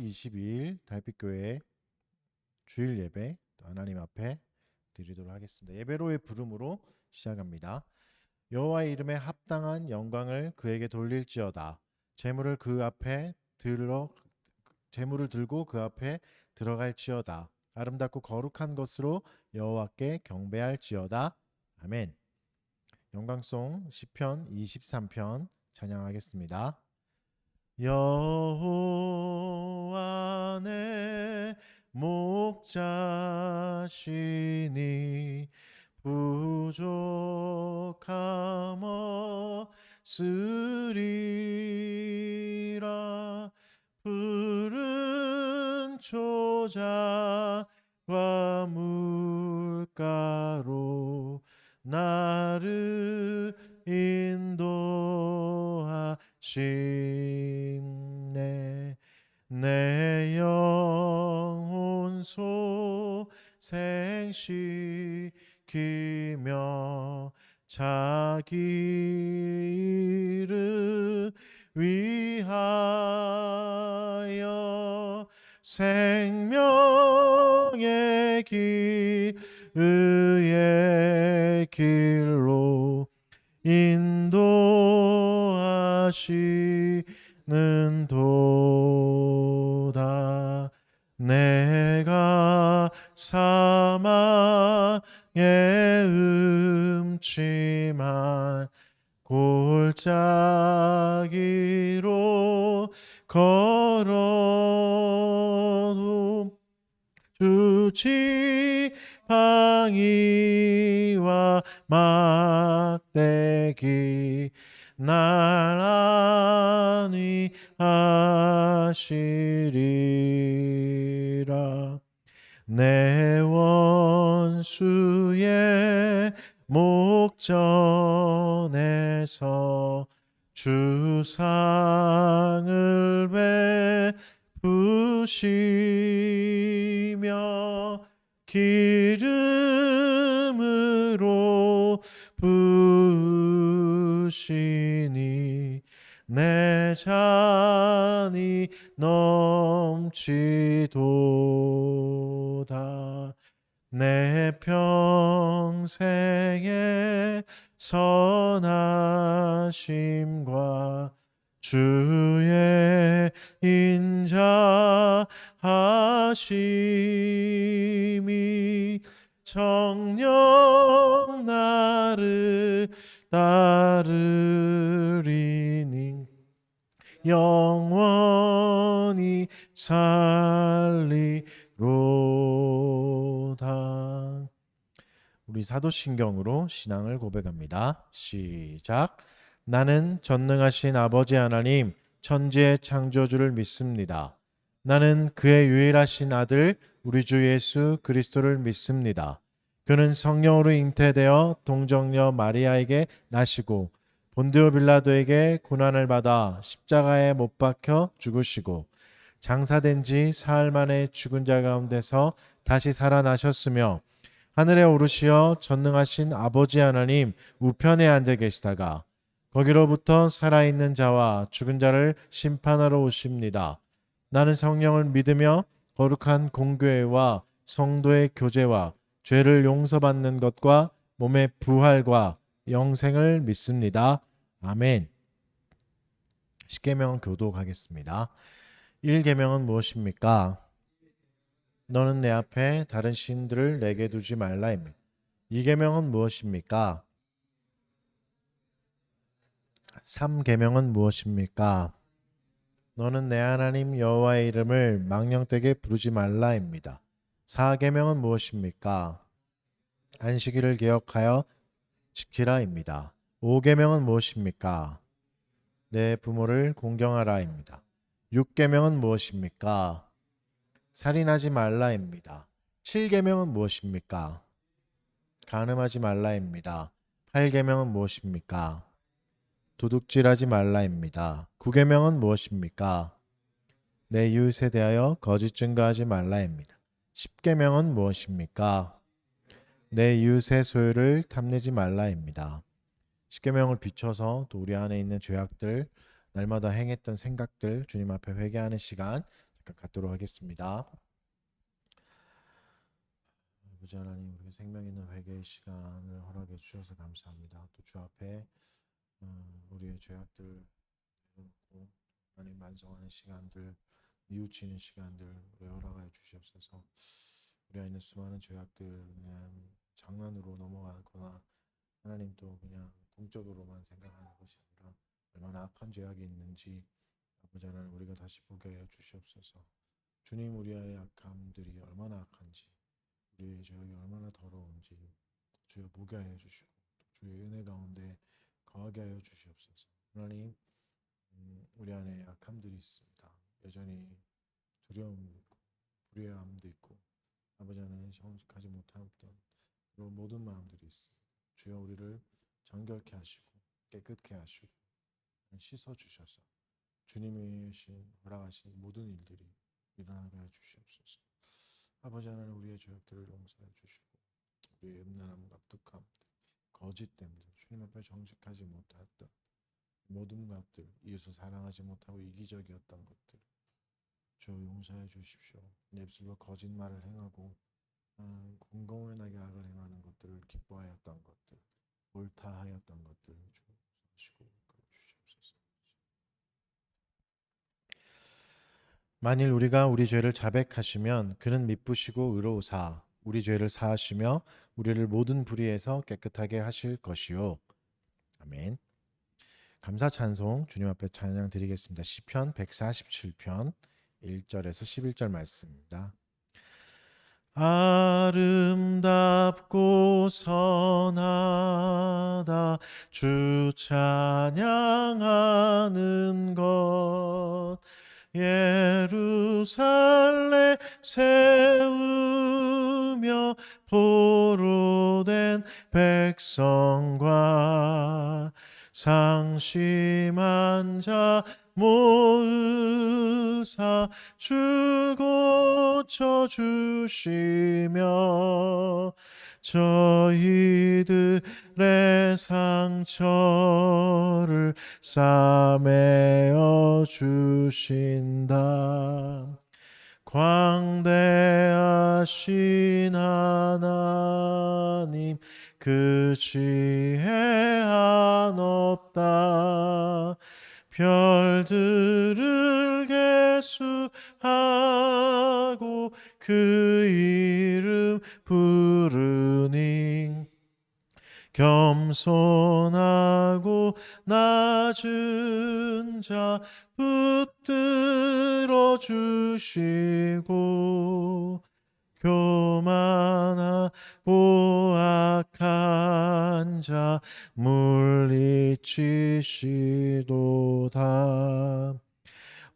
22일 달빛교회 주일 예배 또 하나님 앞에 드리도록 하겠습니다. 예배로의 부름으로 시작합니다. 여호와의 이름에 합당한 영광을 그에게 돌릴지어다. 재물을 들고 그 앞에 들어갈지어다. 아름답고 거룩한 것으로 여호와께 경배할지어다. 아멘. 영광송 시편 23편 찬양하겠습니다. 여호와 내 목자시니 부족함 없으리라. 푸른 초장과 물가로 나를 인도하심네. 내 영혼 소생시키며 자기 이름 위하여 생명의 의의 길로 인도하시는 도다. 내가 사망의 음침한 골짜기로 걸어도 주 지팡이와 막대기 날 안위하시리라. 내 원수의 목전에서 주상을 베푸시며 기름으로 부으시니 내 잔이 넘치도다. 내 평생의 선하심과 주의 인자하심이 정녕 나를 따르리니 영원히 살리로다. 우리 사도신경으로 신앙을 고백합니다. 시작. 나는 전능하신 아버지 하나님 천지의 창조주를 믿습니다. 나는 그의 유일하신 아들 우리 주 예수 그리스도를 믿습니다. 그는 성령으로 잉태되어 동정녀 마리아에게 나시고 본디오 빌라도에게 고난을 받아 십자가에 못 박혀 죽으시고 장사된 지 사흘 만에 죽은 자 가운데서 다시 살아나셨으며 하늘에 오르시어 전능하신 아버지 하나님 우편에 앉아 계시다가 거기로부터 살아있는 자와 죽은 자를 심판하러 오십니다. 나는 성령을 믿으며 거룩한 공교회와 성도의 교제와 죄를 용서받는 것과 몸의 부활과 영생을 믿습니다. 아멘. 십계명 교독하겠습니다. 1계명은 무엇입니까? 너는 내 앞에 다른 신들을 내게 두지 말라입니다. 2계명은 무엇입니까? 3계명은 무엇입니까? 너는 내 하나님 여호와의 이름을 망령되게 부르지 말라입니다. 4계명은 무엇입니까? 안식일을 기억하여 지키라입니다. 5계명은 무엇입니까? 내 부모를 공경하라입니다. 6계명은 무엇입니까? 살인하지 말라입니다. 7계명은 무엇입니까? 간음하지 말라입니다. 8계명은 무엇입니까? 도둑질하지 말라입니다. 9계명은 무엇입니까? 내 이웃에 대하여 거짓 증거하지 말라입니다. 10계명은 무엇입니까? 내 이웃의 소유를 탐내지 말라입니다. 10계명을 비춰서 또 우리 안에 있는 죄악들, 날마다 행했던 생각들 주님 앞에 회개하는 시간 잠깐 갖도록 하겠습니다. 아버지 하나님, 우리 생명 있는 회개의 시간을 허락해 주셔서 감사합니다. 또 주 앞에 우리의 죄악들 내려놓고 하나님 반성하는 시간들, 뉘우치는 시간들 우리 허락하여 주시옵소서. 우리 안에 있는 수많은 죄악들 그냥 장난으로 넘어가거나 하나님 또 그냥 공적으로만 생각하는 것이 아니라 얼마나 악한 죄악이 있는지 아버지 하나님 우리가 다시 보게 하여 주시옵소서. 주님, 우리의 악함들이 얼마나 악한지, 우리의 죄악이 얼마나 더러운지 주여 보게 하여 주시고 주의 은혜 가운데 거하게 하여 주시옵소서. 하나님, 우리 안에 악함들이 있습니다. 여전히 두려움도 있고 불의함도 있고 아버지 하나님 정직하지 못했던 그런 모든 마음들이 있습니다. 주여 우리를 정결케 하시고 깨끗게 하시고 씻어 주셔서 주님이 허락하신 모든 일들이 일어나게 해 주시옵소서. 아버지 하나님, 우리의 죄악들을 용서해 주시고 우리의 음란함, 악독함, 거짓됨들, 주님 앞에 정직하지 못했던 모든 것들, 이웃을 사랑하지 못하고 이기적이었던 것들 주여 용서해 주십시오. 내 입술로 거짓말을 행하고 공공을 나게 악을 행하는 것들을 기뻐하였던 것들, 옳다 하였던 것들 주 용서하시고 이끌어 주시옵소서. 만일 우리가 우리 죄를 자백하시면 그는 미쁘시고 의로우사 우리 죄를 사하시며 우리를 모든 불의에서 깨끗하게 하실 것이요. 아멘. 감사 찬송 주님 앞에 찬양 드리겠습니다. 시편 147편 1절에서 11절 말씀입니다. 아름답고 선하다 주 찬양하는 것 예루살렘 세우며 포로된 백성과 상심한 자 모으사 주 고쳐 주시며 저희들의 상처를 싸매어 주신다. 광대하신 하나님 그 지혜 한없다. 별들을 계수하고 그 이름 부르니 겸손하고 낮은 자 붙들어 주시고 교만하고 악한 자 물리치시도다.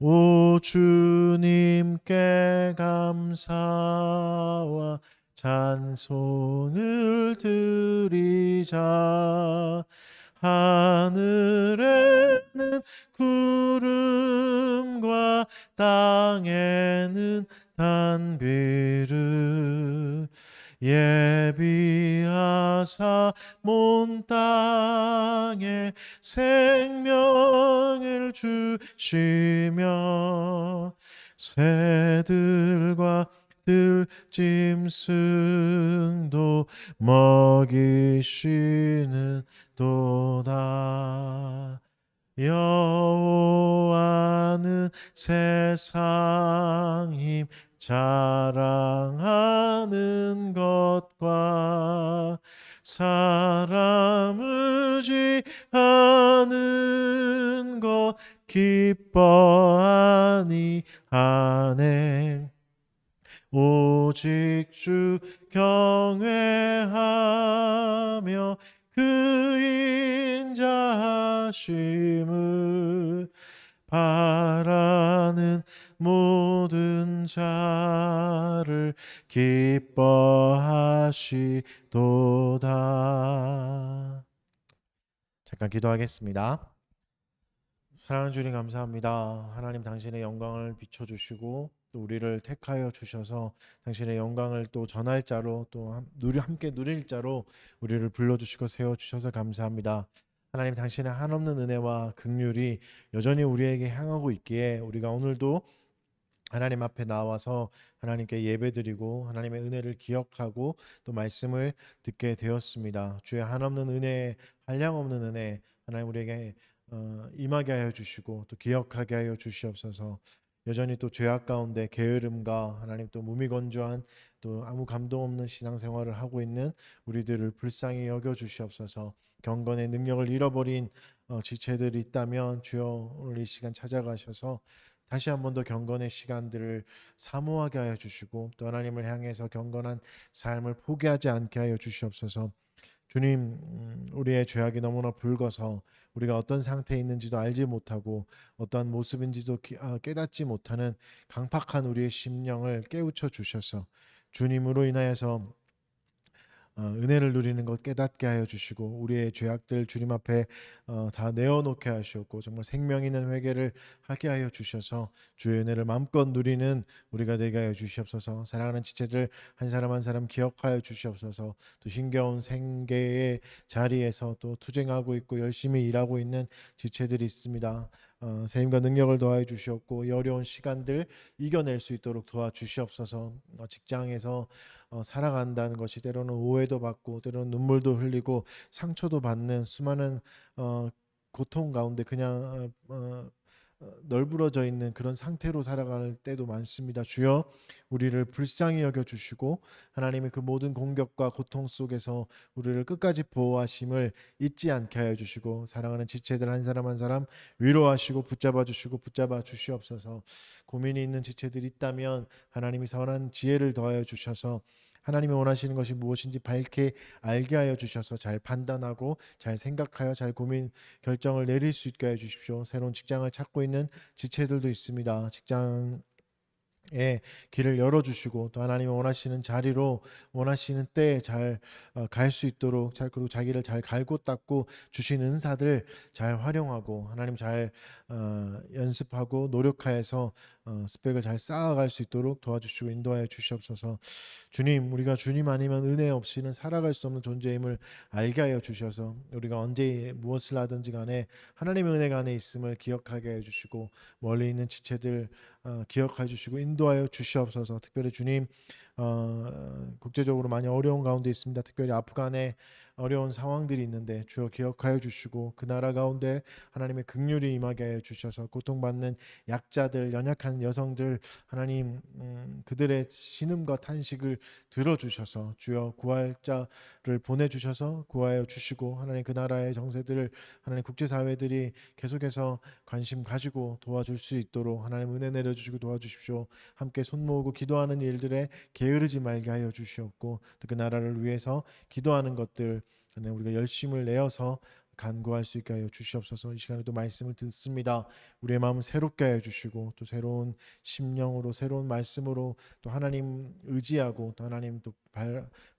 오 주님께 감사와 찬송을 드리자. 하늘에는 구름과 땅에는 단비를 예비하사 온 땅에 생명을 주시며 새들과 들짐승도 먹이시는 도다. 여호와는 세상 힘 자랑하는 것과 사람 의지하는 것 기뻐하니 하네. 오직 주 경외하며 그 인자하심을 바라는 모든 자를 기뻐하시도다. 잠깐 기도하겠습니다. 사랑하는 주님 감사합니다. 하나님 당신의 영광을 비춰주시고 또 우리를 택하여 주셔서 당신의 영광을 또 전할 자로 또 함께 누릴 자로 우리를 불러주시고 세워주셔서 감사합니다. 하나님 당신의 한없는 은혜와 긍휼이 여전히 우리에게 향하고 있기에 우리가 오늘도 하나님 앞에 나와서 하나님께 예배드리고 하나님의 은혜를 기억하고 또 말씀을 듣게 되었습니다. 주의 한없는 은혜, 한량없는 은혜 하나님 우리에게 임하게 하여 주시고 또 기억하게 하여 주시옵소서. 여전히 또 죄악 가운데 게으름과 하나님 또 무미건조한 또 아무 감동 없는 신앙생활을 하고 있는 우리들을 불쌍히 여겨 주시옵소서. 경건의 능력을 잃어버린 지체들이 있다면 주여 오늘 이 시간 찾아가셔서 다시 한 번 더 경건의 시간들을 사모하게 하여 주시고 또 하나님을 향해서 경건한 삶을 포기하지 않게 하여 주시옵소서. 주님, 우리의 죄악이 너무나 붉어서 우리가 어떤 상태에 있는지도 알지 못하고 어떠한 모습인지도 깨닫지 못하는 강팍한 우리의 심령을 깨우쳐 주셔서 주님으로 인하여서 은혜를 누리는 것 깨닫게 하여 주시고 우리의 죄악들 주님 앞에 다 내어놓게 하시옵고 정말 생명 있는 회개를 하게 하여 주셔서 주의 은혜를 마음껏 누리는 우리가 되게 하여 주시옵소서. 사랑하는 지체들 한 사람 한 사람 기억하여 주시옵소서. 또 힘겨운 생계의 자리에서 또 투쟁하고 있고 열심히 일하고 있는 지체들이 있습니다. 세임과 능력을 더하여 주시옵고 이 어려운 시간들 이겨낼 수 있도록 도와주시옵소서. 직장에서 살아간다는 것이 때로는 오해도 받고 때로는 눈물도 흘리고 상처도 받는 수많은 고통 가운데 그냥 널브러져 있는 그런 상태로 살아갈 때도 많습니다. 주여 우리를 불쌍히 여겨 주시고 하나님의 그 모든 공격과 고통 속에서 우리를 끝까지 보호하심을 잊지 않게 하여 주시고 사랑하는 지체들 한 사람 한 사람 위로하시고 붙잡아 주시고 붙잡아 주시옵소서. 고민이 있는 지체들이 있다면 하나님이 선한 지혜를 더하여 주셔서 하나님이 원하시는 것이 무엇인지 밝게 알게 하여 주셔서 잘 판단하고 잘 생각하여 잘 고민 결정을 내릴 수 있게 해 주십시오. 새로운 직장을 찾고 있는 지체들도 있습니다. 직장 길을 열어주시고 또 하나님이 원하시는 자리로 원하시는 때에 잘 갈 수 있도록 잘 그리고 자기를 잘 갈고 닦고 주신 은사들 잘 활용하고 하나님 잘 연습하고 노력하여서 스펙을 잘 쌓아갈 수 있도록 도와주시고 인도하여 주시옵소서. 주님 우리가 주님 아니면 은혜 없이는 살아갈 수 없는 존재임을 알게 하여 주셔서 우리가 언제 무엇을 하든지 간에 하나님의 은혜가 안에 있음을 기억하게 해주시고 멀리 있는 지체들 기억해 주시고 인도하여 주시옵소서. 특별히 주님 국제적으로 많이 어려운 가운데 있습니다. 특별히 아프간에 어려운 상황들이 있는데 주여 기억하여 주시고 그 나라 가운데 하나님의 긍휼이 임하게 하여 주셔서 고통받는 약자들 연약한 여성들 하나님 그들의 신음과 탄식을 들어주셔서 주여 구할자를 보내주셔서 구하여 주시고 하나님 그 나라의 정세들을 하나님 국제사회들이 계속해서 관심 가지고 도와줄 수 있도록 하나님 은혜 내려주시고 도와주십시오. 함께 손 모으고 기도하는 일들에 게으르지 말게 하여 주시옵고 또 그 나라를 위해서 기도하는 것들 하나님 우리가 열심을 내어서 간구할 수 있게 하여 주시옵소서. 이 시간에도 말씀을 듣습니다. 우리의 마음을 새롭게 하여 주시고 또 새로운 심령으로 새로운 말씀으로 또 하나님 의지하고 또 하나님 또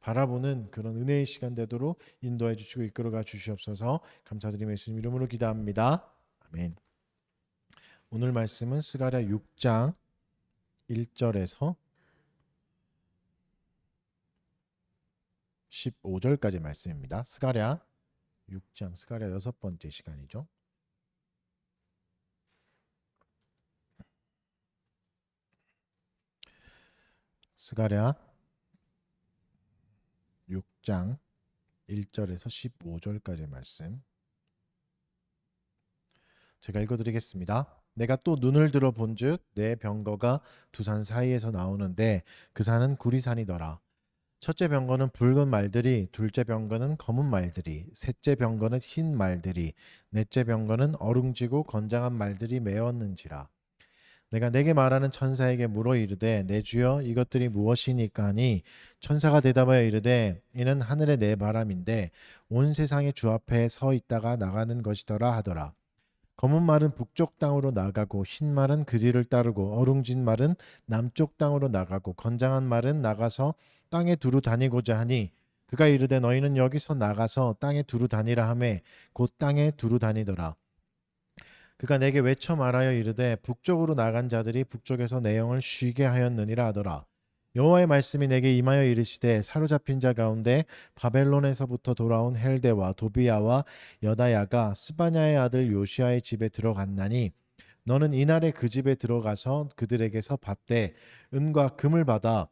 바라보는 그런 은혜의 시간 되도록 인도해 주시고 이끌어가 주시옵소서. 감사드리며 예수님 이름으로 기도합니다. 아멘. 오늘 말씀은 스가랴 6장 1절에서 15절까지 말씀입니다. 스가랴 6장 스가랴 6번째 시간이죠. 스가랴 6장 1절에서 15절까지 말씀 제가 읽어드리겠습니다. 내가 또 눈을 들어 본즉 내 병거가 두 산 사이에서 나오는데 그 산은 구리산이더라. 첫째 병거는 붉은 말들이, 둘째 병거는 검은 말들이, 셋째 병거는 흰 말들이, 넷째 병거는 어룽지고 건장한 말들이 메었는지라. 내가 내게 말하는 천사에게 물어 이르되 내 주여 이것들이 무엇이니까 하니 천사가 대답하여 이르되 이는 하늘의 내 바람인데 온 세상의 주 앞에 서 있다가 나가는 것이더라 하더라. 검은 말은 북쪽 땅으로 나가고 흰 말은 그 뒤를 따르고 어룽진 말은 남쪽 땅으로 나가고 건장한 말은 나가서 땅에 두루 다니고자 하니 그가 이르되 너희는 여기서 나가서 땅에 두루 다니라 하매 곧 땅에 두루 다니더라. 그가 내게 외쳐 말하여 이르되 북쪽으로 나간 자들이 북쪽에서 내 영을 쉬게 하였느니라 하더라. 여호와의 말씀이 내게 임하여 이르시되 사로잡힌 자 가운데 바벨론에서부터 돌아온 헬데와 도비야와 여다야가 스바냐의 아들 요시아의 집에 들어갔나니 너는 이날에 그 집에 들어가서 그들에게서 받되 은과 금을 받아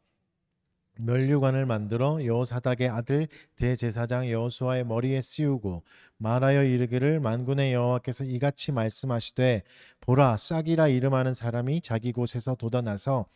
면류관을 만들어 여호사닥의 아들 대제사장 여호수아의 머리에 씌우고 말하여 이르기를 만군의 여호와께서 이같이 말씀하시되 보라 싹이라 이름하는 사람이 자기 곳에서 돋아나서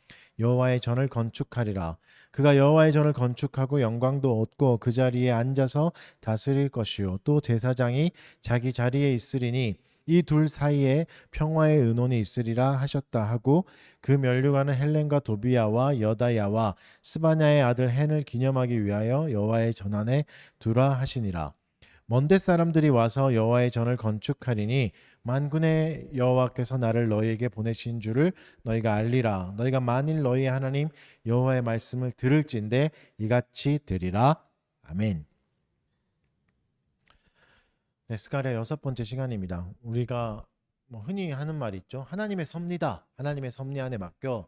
여호와의 전을 건축하리라. 그가 여호와의 전을 건축하고 영광도 얻고 그 자리에 앉아서 다스릴 것이요 또 제사장이 자기 자리에 있으리니 이 둘 사이에 평화의 의논이 있으리라 하셨다 하고 그 면류관은 헬렌과 도비야와 여다야와 스바냐의 아들 헨을 기념하기 위하여 여호와의 전 안에 두라 하시니라. 먼데 사람들이 와서 여호와의 전을 건축하리니 만군의 여호와께서 나를 너희에게 보내신 줄을 너희가 알리라. 너희가 만일 너희 하나님 여호와의 말씀을 들을진대 이같이 되리라. 아멘. 네, 스가랴 6번째 시간입니다. 우리가 흔히 하는 말이 있죠. 하나님의 섭리다. 하나님의 섭리 안에 맡겨.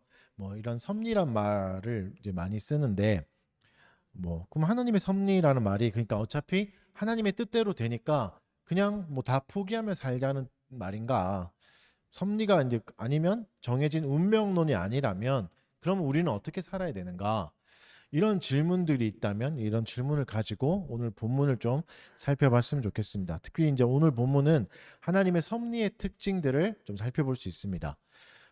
이런 섭리란 말을 이제 많이 쓰는데 그럼 하나님의 섭리라는 말이 그러니까 어차피 하나님의 뜻대로 되니까 그냥 다 포기하며 살자는 말인가? 섭리가 이제 아니면 정해진 운명론이 아니라면 그러면 우리는 어떻게 살아야 되는가? 이런 질문들이 있다면 이런 질문을 가지고 오늘 본문을 좀 살펴봤으면 좋겠습니다. 특히 이제 오늘 본문은 하나님의 섭리의 특징들을 좀 살펴볼 수 있습니다.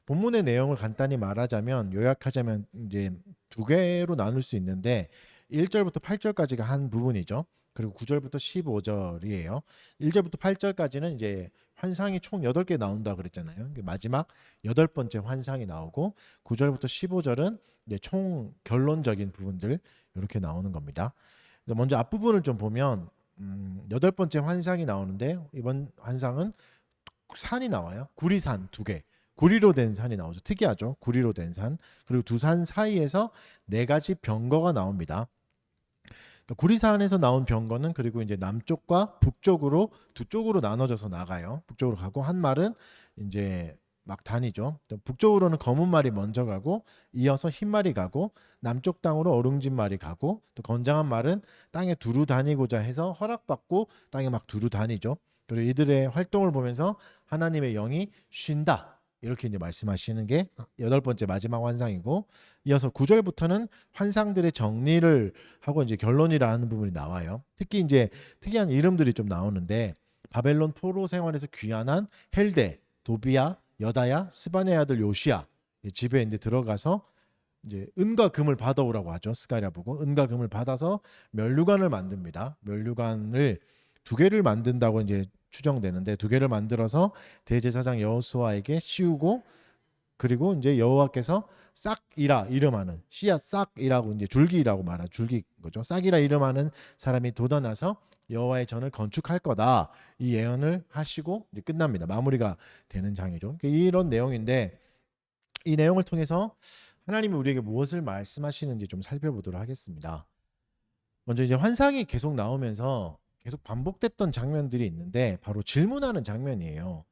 본문의 내용을 간단히 말하자면 요약하자면 이제 두 개로 나눌 수 있는데 1절부터 8절까지가 한 부분이죠. 그리고 9절부터 15절이에요. 1절부터 8절까지는 이제 환상이 총 8개 나온다 그랬잖아요. 마지막 8번째 환상이 나오고 9절부터 15절은 이제 총 결론적인 부분들 이렇게 나오는 겁니다. 먼저 앞부분을 좀 보면 8번째 환상이 나오는데 이번 환상은 산이 나와요. 구리산 2개. 구리로 된 산이 나오죠. 특이하죠. 구리로 된 산. 그리고 두 산 사이에서 4가지 병거가 나옵니다. 구리산에서 나온 병거는 그리고 이제 남쪽과 북쪽으로 두 쪽으로 나눠져서 나가요. 북쪽으로 가고 한 말은 이제 막 다니죠. 북쪽으로는 검은 말이 먼저 가고 이어서 흰 말이 가고 남쪽 땅으로 어룽진 말이 가고 또 건장한 말은 땅에 두루 다니고자 해서 허락받고 땅에 막 두루 다니죠. 그리고 이들의 활동을 보면서 하나님의 영이 쉰다. 이렇게 이제 말씀하시는 게 8번째 마지막 환상이고 이어서 9절부터는 환상들의 정리를 하고 이제 결론이라는 부분이 나와요. 특히 이제 특이한 이름들이 좀 나오는데 바벨론 포로 생활에서 귀환한 헬데, 도비야, 여다야, 스바냐의 아들 요시야 집에 이제 들어가서 이제 은과 금을 받아오라고 하죠. 스가랴 보고 은과 금을 받아서 면류관을 만듭니다. 면류관을 2개를 만든다고 이제 추정되는데 2개를 만들어서 대제사장 여호수아에게 씌우고 그리고 이제 여호와께서 싹이라 이름하는 씨앗 싹이라고 이제 줄기라고 말하는 줄기 거죠. 싹이라 이름하는 사람이 돋아나서 여호와의 전을 건축할 거다. 이 예언을 하시고 이제 끝납니다. 마무리가 되는 장이죠. 이런 내용인데 이 내용을 통해서 하나님이 우리에게 무엇을 말씀하시는지 좀 살펴보도록 하겠습니다. 먼저 이제 환상이 계속 나오면서 계속 반복됐던 장면들이 있는데 바로 질문하는 장면이에요.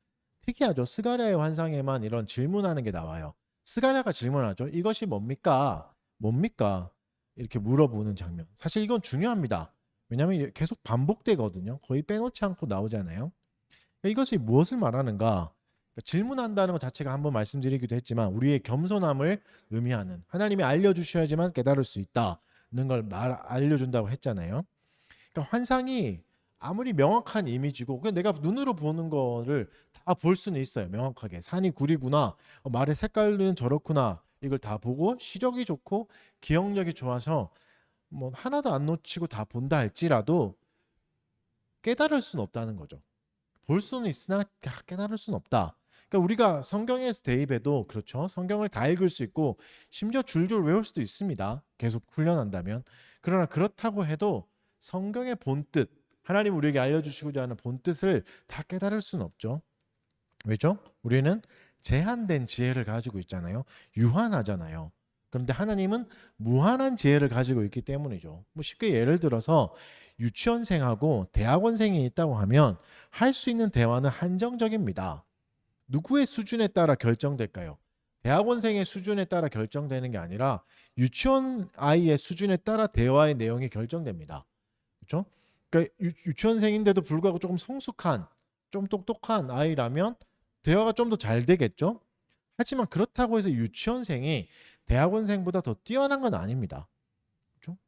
특이하죠. 스가랴의 환상에만 이런 질문하는 게 나와요. 스가랴가 질문하죠. 이것이 뭡니까? 뭡니까? 이렇게 물어보는 장면. 사실 이건 중요합니다. 왜냐하면 계속 반복되거든요. 거의 빼놓지 않고 나오잖아요. 이것이 무엇을 말하는가? 질문한다는 것 자체가 한번 말씀드리기도 했지만 우리의 겸손함을 의미하는 하나님이 알려주셔야지만 깨달을 수 있다는 걸 알려준다고 했잖아요. 그러니까 환상이 아무리 명확한 이미지고 그냥 내가 눈으로 보는 거를 다 볼 수는 있어요. 명확하게 산이 구리구나, 말의 색깔은 저렇구나, 이걸 다 보고 시력이 좋고 기억력이 좋아서 하나도 안 놓치고 다 본다 할지라도 깨달을 수는 없다는 거죠. 볼 수는 있으나 깨달을 수는 없다. 그러니까 우리가 성경에서 대입해도 그렇죠. 성경을 다 읽을 수 있고 심지어 줄줄 외울 수도 있습니다. 계속 훈련한다면. 그러나 그렇다고 해도 성경의 본뜻, 하나님 우리에게 알려주시고자 하는 본뜻을 다 깨달을 수는 없죠. 왜죠? 우리는 제한된 지혜를 가지고 있잖아요. 유한하잖아요. 그런데 하나님은 무한한 지혜를 가지고 있기 때문이죠. 쉽게 예를 들어서 유치원생하고 대학원생이 있다고 하면 할 수 있는 대화는 한정적입니다. 누구의 수준에 따라 결정될까요? 대학원생의 수준에 따라 결정되는 게 아니라 유치원 아이의 수준에 따라 대화의 내용이 결정됩니다. 그렇죠? 그러니까 유치원생인데도 불구하고 조금 성숙한, 좀 똑똑한 아이라면 대화가 좀 더 잘 되겠죠. 하지만 그렇다고 해서 유치원생이 대학원생보다 더 뛰어난 건 아닙니다. 그렇죠?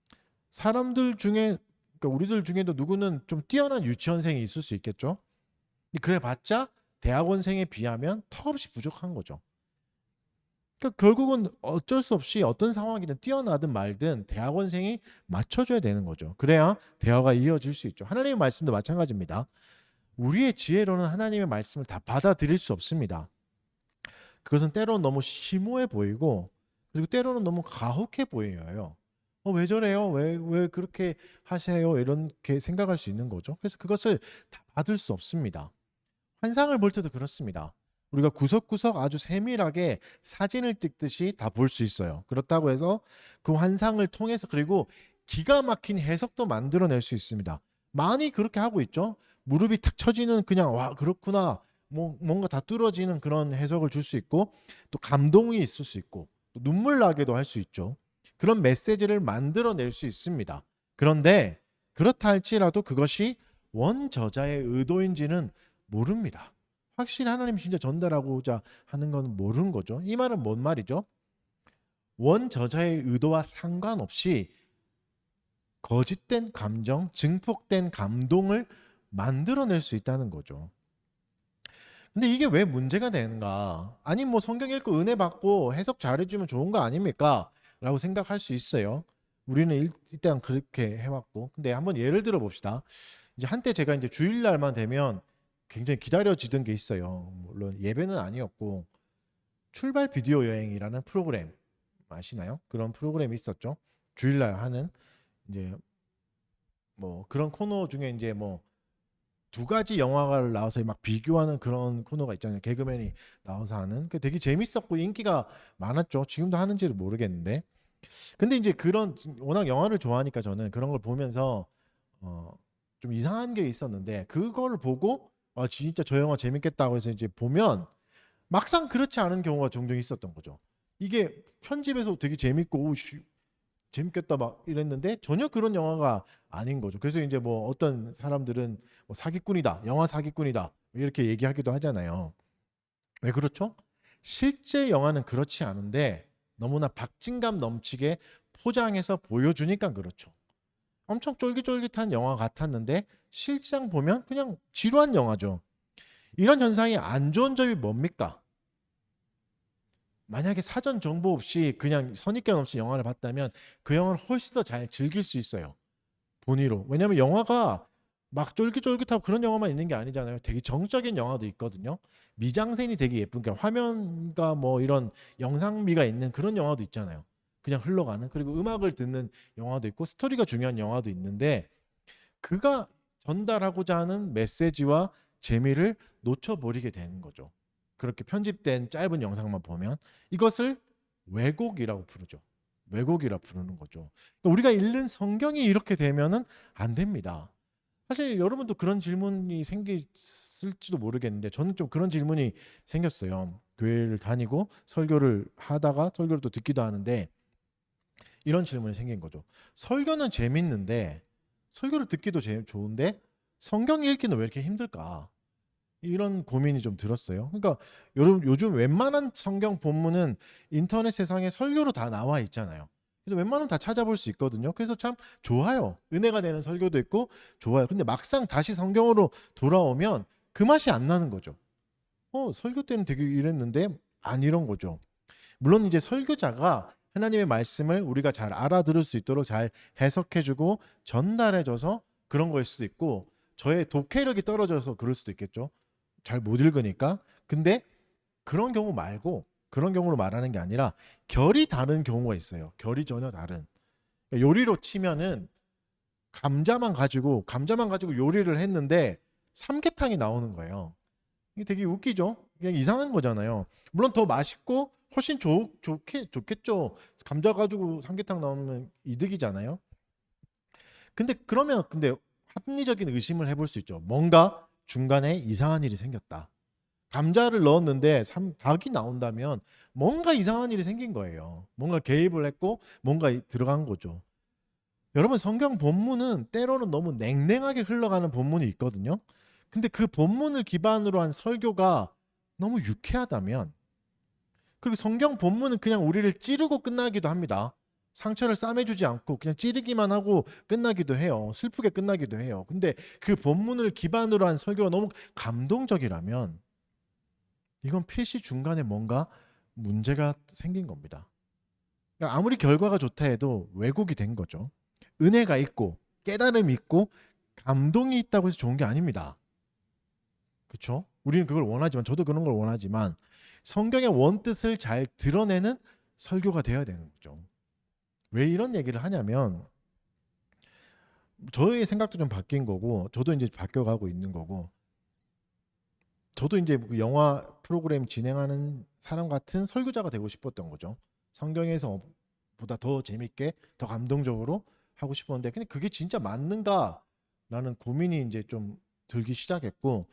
사람들 중에 그러니까 우리들 중에도 누구는 좀 뛰어난 유치원생이 있을 수 있겠죠. 그래봤자 대학원생에 비하면 턱없이 부족한 거죠. 그러니까 결국은 어쩔 수 없이 어떤 상황이든 뛰어나든 말든 대학원생이 맞춰줘야 되는 거죠. 그래야 대화가 이어질 수 있죠. 하나님의 말씀도 마찬가지입니다. 우리의 지혜로는 하나님의 말씀을 다 받아들일 수 없습니다. 그것은 때로는 너무 심오해 보이고 그리고 때로는 너무 가혹해 보여요. 왜 저래요? 왜 그렇게 하세요? 이렇게 생각할 수 있는 거죠. 그래서 그것을 다 받을 수 없습니다. 환상을 볼 때도 그렇습니다. 우리가 구석구석 아주 세밀하게 사진을 찍듯이 다 볼 수 있어요. 그렇다고 해서 그 환상을 통해서 그리고 기가 막힌 해석도 만들어낼 수 있습니다. 많이 그렇게 하고 있죠. 무릎이 탁 쳐지는 그냥 와 그렇구나 뭔가 다 뚫어지는 그런 해석을 줄 수 있고 또 감동이 있을 수 있고 또 눈물 나게도 할 수 있죠. 그런 메시지를 만들어낼 수 있습니다. 그런데 그렇다 할지라도 그것이 원저자의 의도인지는 모릅니다. 확실히 하나님이 진짜 전달하고자 하는 건 모르는 거죠. 이 말은 뭔 말이죠? 원저자의 의도와 상관없이 거짓된 감정, 증폭된 감동을 만들어낼 수 있다는 거죠. 근데 이게 왜 문제가 되는가? 아니 뭐 성경 읽고 은혜 받고 해석 잘해주면 좋은 거 아닙니까? 라고 생각할 수 있어요. 우리는 일단 그렇게 해왔고. 근데 한번 예를 들어 봅시다. 이제 한때 제가 이제 주일날만 되면 굉장히 기다려지던 게 있어요. 물론 예배는 아니었고 출발 비디오 여행이라는 프로그램 아시나요? 그런 프로그램이 있었죠. 주일날 하는 이제 뭐 그런 코너 중에 이제 뭐 두 가지 영화를 나와서 막 비교하는 그런 코너가 있잖아요. 개그맨이 나와서 하는. 그 되게 재밌었고 인기가 많았죠. 지금도 하는지를 모르겠는데. 근데 이제 그런 워낙 영화를 좋아하니까 저는 그런 걸 보면서 좀 이상한 게 있었는데 그걸 보고 진짜 저 영화 재밌겠다고 해서 이제 보면 막상 그렇지 않은 경우가 종종 있었던 거죠. 이게 편집에서 되게 재밌고 재밌겠다 막 이랬는데 전혀 그런 영화가 아닌 거죠. 그래서 이제 뭐 어떤 사람들은 뭐 사기꾼이다, 영화 사기꾼이다 이렇게 얘기하기도 하잖아요. 왜 그렇죠? 실제 영화는 그렇지 않은데 너무나 박진감 넘치게 포장해서 보여주니까 그렇죠. 엄청 쫄깃쫄깃한 영화 같았는데 실상 보면 그냥 지루한 영화죠. 이런 현상이 안 좋은 점이 뭡니까? 만약에 사전 정보 없이 그냥 선입견 없이 영화를 봤다면 그 영화를 훨씬 더 잘 즐길 수 있어요. 본의로. 왜냐하면 영화가 막 쫄깃쫄깃하고 그런 영화만 있는 게 아니잖아요. 되게 정적인 영화도 있거든요. 미장센이 되게 예쁜 게 화면과 뭐 이런 영상미가 있는 그런 영화도 있잖아요. 그냥 흘러가는. 그리고 음악을 듣는 영화도 있고 스토리가 중요한 영화도 있는데 그가 전달하고자 하는 메시지와 재미를 놓쳐버리게 되는 거죠. 그렇게 편집된 짧은 영상만 보면 이것을 왜곡이라고 부르죠. 왜곡이라 부르는 거죠. 그러니까 우리가 읽는 성경이 이렇게 되면은 안 됩니다. 사실 여러분도 그런 질문이 생겼을지도 모르겠는데 저는 좀 그런 질문이 생겼어요. 교회를 다니고 설교를 하다가 설교를 또 듣기도 하는데 이런 질문이 생긴 거죠. 설교는 재밌는데 설교를 듣기도 좋은데 성경 읽기는 왜 이렇게 힘들까? 이런 고민이 좀 들었어요. 그러니까 여러분 요즘 웬만한 성경 본문은 인터넷 세상에 설교로 다 나와 있잖아요. 그래서 웬만하면 다 찾아볼 수 있거든요. 그래서 참 좋아요. 은혜가 되는 설교도 있고 좋아요. 근데 막상 다시 성경으로 돌아오면 그 맛이 안 나는 거죠. 설교 때는 되게 이랬는데 안 이런 거죠. 물론 이제 설교자가 하나님의 말씀을 우리가 잘 알아들을 수 있도록 잘 해석해주고 전달해줘서 그런 거일 수도 있고 저의 독해력이 떨어져서 그럴 수도 있겠죠. 잘 못 읽으니까. 근데 그런 경우 말고 그런 경우로 말하는 게 아니라 결이 다른 경우가 있어요. 결이 전혀 다른. 그러니까 요리로 치면은 감자만 가지고 요리를 했는데 삼계탕이 나오는 거예요. 이게 되게 웃기죠? 그냥 이상한 거잖아요. 물론 더 맛있고 훨씬 좋겠죠. 감자 가지고 삼계탕 나오면 이득이잖아요. 근데 합리적인 의심을 해볼 수 있죠. 뭔가 중간에 이상한 일이 생겼다. 감자를 넣었는데 닭이 나온다면 뭔가 이상한 일이 생긴 거예요. 뭔가 개입을 했고 뭔가 들어간 거죠. 여러분 성경 본문은 때로는 너무 냉랭하게 흘러가는 본문이 있거든요. 근데 그 본문을 기반으로 한 설교가 너무 유쾌하다면, 그리고 성경 본문은 그냥 우리를 찌르고 끝나기도 합니다. 상처를 싸매주지 않고 그냥 찌르기만 하고 끝나기도 해요. 슬프게 끝나기도 해요. 근데 그 본문을 기반으로 한 설교가 너무 감동적이라면 이건 필시 중간에 뭔가 문제가 생긴 겁니다. 그러니까 아무리 결과가 좋다 해도 왜곡이 된 거죠. 은혜가 있고 깨달음이 있고 감동이 있다고 해서 좋은 게 아닙니다. 그렇죠? 우리는 그걸 원하지만, 저도 그런 걸 원하지만 성경의 원뜻을 잘 드러내는 설교가 되어야 되는 거죠. 왜 이런 얘기를 하냐면, 저의 생각도 좀 바뀐 거고, 저도 이제 바뀌어가고 있는 거고, 저도 이제 영화 프로그램 진행하는 사람 같은 설교자가 되고 싶었던 거죠. 성경에서 보다 더 재밌게, 더 감동적으로 하고 싶었는데, 근데 그게 진짜 맞는가라는 고민이 이제 좀 들기 시작했고,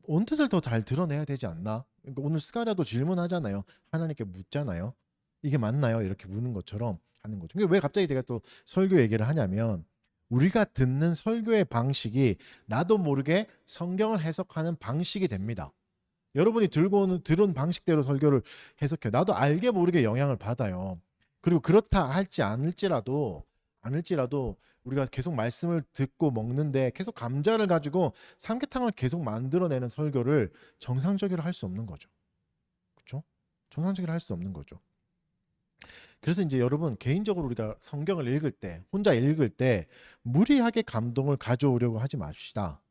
원뜻을 더 잘 드러내야 되지 않나? 그러니까 오늘 스가랴도 질문하잖아요. 하나님께 묻잖아요. 이게 맞나요? 이렇게 묻는 것처럼 하는 거죠. 근데 왜 갑자기 제가 또 설교 얘기를 하냐면, 우리가 듣는 설교의 방식이 나도 모르게 성경을 해석하는 방식이 됩니다. 여러분이 들은 방식대로 설교를 해석해요. 나도 알게 모르게 영향을 받아요. 그리고 그렇다 할지 않을지라도 우리가 계속 말씀을 듣고 먹는데 계속 감자를 가지고 삼계탕을 계속 만들어내는 설교를 정상적으로 할 수 없는 거죠. 그렇죠? 정상적으로 할 수 없는 거죠. 그래서 이제 여러분, 개인적으로 우리가 성경을 읽을 때, 혼자 읽을 때 무리하게 감동을 가져오려고 하지 맙시다.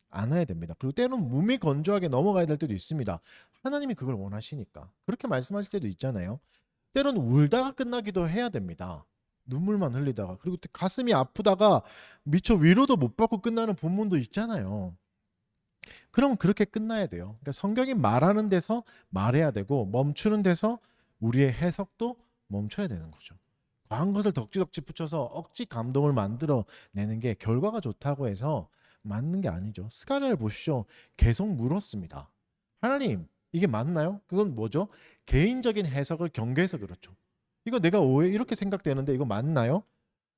않아야 됩니다. 그리고 때로는 무미건조하게 넘어가야 될 때도 있습니다. 하나님이 그걸 원하시니까. 그렇게 말씀하실 때도 있잖아요. 때로는 울다가 끝나기도 해야 됩니다. 눈물만 흘리다가. 그리고 또 가슴이 아프다가 미처 위로도 못 받고 끝나는 본문도 있잖아요. 그럼 그렇게 끝나야 돼요. 그러니까 성경이 말하는 데서 말해야 되고, 멈추는 데서 우리의 해석도 멈춰야 되는 거죠. 과한 것을 덕지덕지 붙여서 억지 감동을 만들어내는 게 결과가 좋다고 해서 맞는 게 아니죠. 스가랴를 보십시오. 계속 물었습니다. 하나님, 이게 맞나요? 그건 뭐죠? 개인적인 해석을 경계해서 그렇죠. 이거 내가 왜 이렇게 생각되는데 이거 맞나요?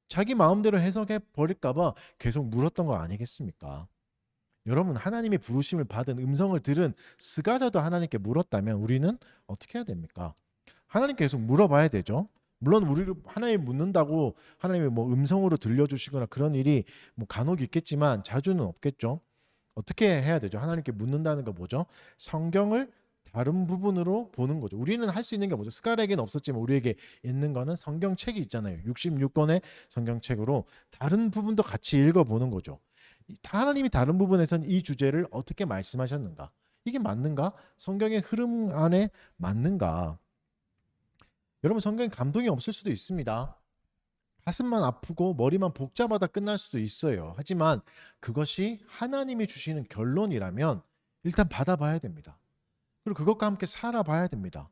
자기 마음대로 해석해 버릴까 봐 계속 물었던 거 아니겠습니까? 여러분, 하나님의 부르심을 받은, 음성을 들은 스가랴도 하나님께 물었다면 우리는 어떻게 해야 됩니까? 하나님께 계속 물어봐야 되죠. 물론 우리를 하나님 묻는다고 하나님이 뭐 음성으로 들려주시거나 그런 일이 뭐 간혹 있겠지만 자주는 없겠죠. 어떻게 해야 되죠? 하나님께 묻는다는 거 뭐죠? 성경을 다른 부분으로 보는 거죠. 우리는 할 수 있는 게 뭐죠? 스가랴에게는 없었지만 우리에게 있는 거는 성경책이 있잖아요. 66권의 성경책으로 다른 부분도 같이 읽어보는 거죠. 하나님이 다른 부분에서는 이 주제를 어떻게 말씀하셨는가? 이게 맞는가? 성경의 흐름 안에 맞는가? 여러분, 성경에 감동이 없을 수도 있습니다. 가슴만 아프고 머리만 복잡하다 끝날 수도 있어요. 하지만 그것이 하나님이 주시는 결론이라면 일단 받아봐야 됩니다. 그리고 그것과 함께 살아봐야 됩니다.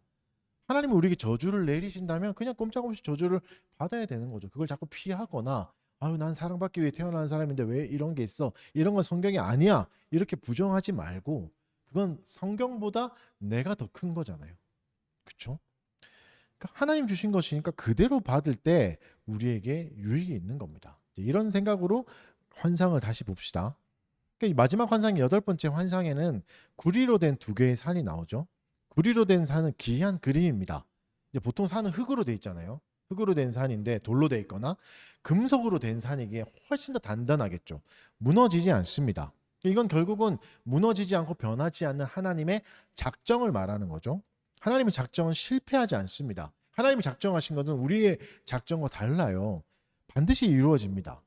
하나님이 우리에게 저주를 내리신다면 그냥 꼼짝없이 저주를 받아야 되는 거죠. 그걸 자꾸 피하거나, 아유 난 사랑받기 위해 태어난 사람인데 왜 이런 게 있어, 이런 건 성경이 아니야, 이렇게 부정하지 말고, 그건 성경보다 내가 더 큰 거잖아요. 그렇죠? 그러니까 하나님 주신 것이니까 그대로 받을 때 우리에게 유익이 있는 겁니다. 이런 생각으로 환상을 다시 봅시다. 그러니까 마지막 환상, 여덟 번째 환상에는 구리로 된 두 개의 산이 나오죠. 구리로 된 산은 기이한 그림입니다. 이제 보통 산은 흙으로 돼 있잖아요. 흙으로 된 산인데 돌로 돼 있거나 금속으로 된 산이기에 훨씬 더 단단하겠죠. 무너지지 않습니다. 이건 결국은 무너지지 않고 변하지 않는 하나님의 작정을 말하는 거죠. 하나님의 작정은 실패하지 않습니다. 하나님이 작정하신 것은 우리의 작정과 달라요. 반드시 이루어집니다.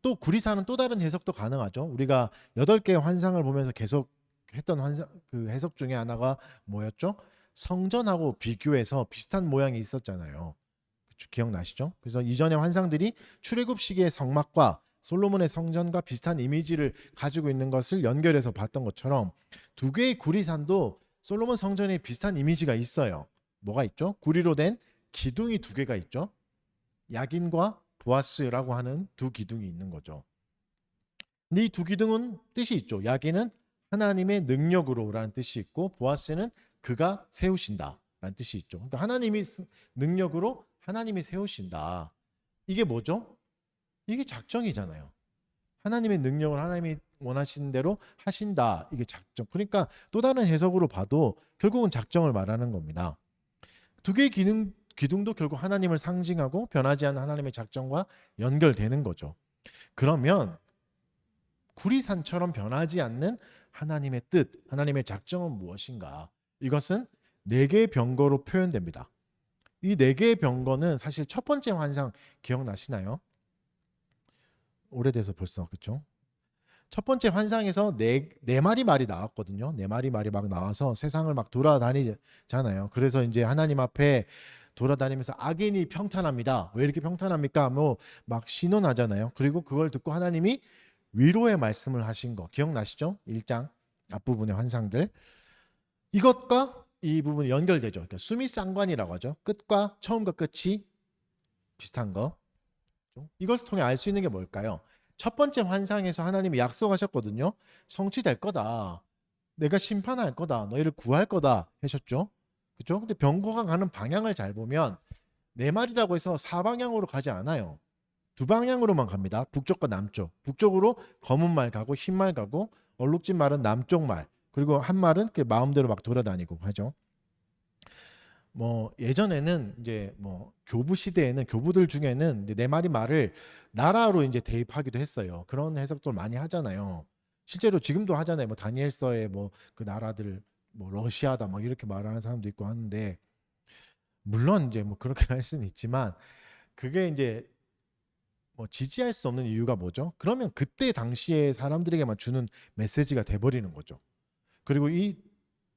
또 구리사는 또 다른 해석도 가능하죠. 우리가 8개의 환상을 보면서 계속 했던 그 해석 중에 하나가 뭐였죠? 성전하고 비교해서 비슷한 모양이 있었잖아요. 기억나시죠? 그래서 이전의 환상들이 출애굽 시기의 성막과 솔로몬의 성전과 비슷한 이미지를 가지고 있는 것을 연결해서 봤던 것처럼 두 개의 구리산도 솔로몬 성전에 비슷한 이미지가 있어요. 뭐가 있죠? 구리로 된 기둥이 두 개가 있죠. 야긴과 보아스라고 하는 두 기둥이 있는 거죠. 근데 이 두 기둥은 뜻이 있죠. 야긴은 하나님의 능력으로라는 뜻이 있고, 보아스는 그가 세우신다라는 뜻이 있죠. 그러니까 하나님이 능력으로 하나님이 세우신다. 이게 뭐죠? 이게 작정이잖아요. 하나님의 능력을 하나님이 원하시는 대로 하신다. 이게 작정. 그러니까 또 다른 해석으로 봐도 결국은 작정을 말하는 겁니다. 두 개의 기둥도 결국 하나님을 상징하고 변하지 않는 하나님의 작정과 연결되는 거죠. 그러면 구리산처럼 변하지 않는 하나님의 뜻, 하나님의 작정은 무엇인가? 이것은 네 개의 병거로 표현됩니다. 이 네 개의 병거는 사실 첫 번째 환상 기억나시나요? 오래돼서 벌써 그렇죠? 첫 번째 환상에서 네 마리 말이 나왔거든요. 네 마리 말이 막 나와서 세상을 막 돌아다니잖아요. 그래서 이제 하나님 앞에 돌아다니면서 악인이 평탄합니다. 왜 이렇게 평탄합니까? 뭐 막 신원하잖아요. 그리고 그걸 듣고 하나님이 위로의 말씀을 하신 거 기억나시죠? 1장 앞부분의 환상들. 이것과 이 부분이 연결되죠. 그러니까 수미상관이라고 하죠. 끝과 처음과 끝이 비슷한 거. 이것을 통해 알 수 있는 게 뭘까요? 첫 번째 환상에서 하나님이 약속하셨거든요. 성취될 거다. 내가 심판할 거다. 너희를 구할 거다 하셨죠. 그렇죠? 근데 병거가 가는 방향을 잘 보면 네 마리라고 해서 사방향으로 가지 않아요. 두 방향으로만 갑니다. 북쪽과 남쪽. 북쪽으로 검은 말 가고 흰 말 가고 얼룩진 말은 남쪽 말. 그리고 한 말은 마음대로 막 돌아다니고 하죠. 뭐 예전에는 이제 뭐 교부 시대에는 교부들 중에는 이제 네 마리 말을 나라로 이제 대입하기도 했어요. 그런 해석들 많이 하잖아요. 실제로 지금도 하잖아요. 뭐 다니엘서에 뭐 그 나라들 뭐 러시아다 뭐 이렇게 말하는 사람도 있고 하는데 물론 이제 뭐 그렇게 할 수는 있지만 그게 이제 뭐 지지할 수 없는 이유가 뭐죠? 그러면 그때 당시에 사람들에게만 주는 메시지가 돼버리는 거죠. 그리고 이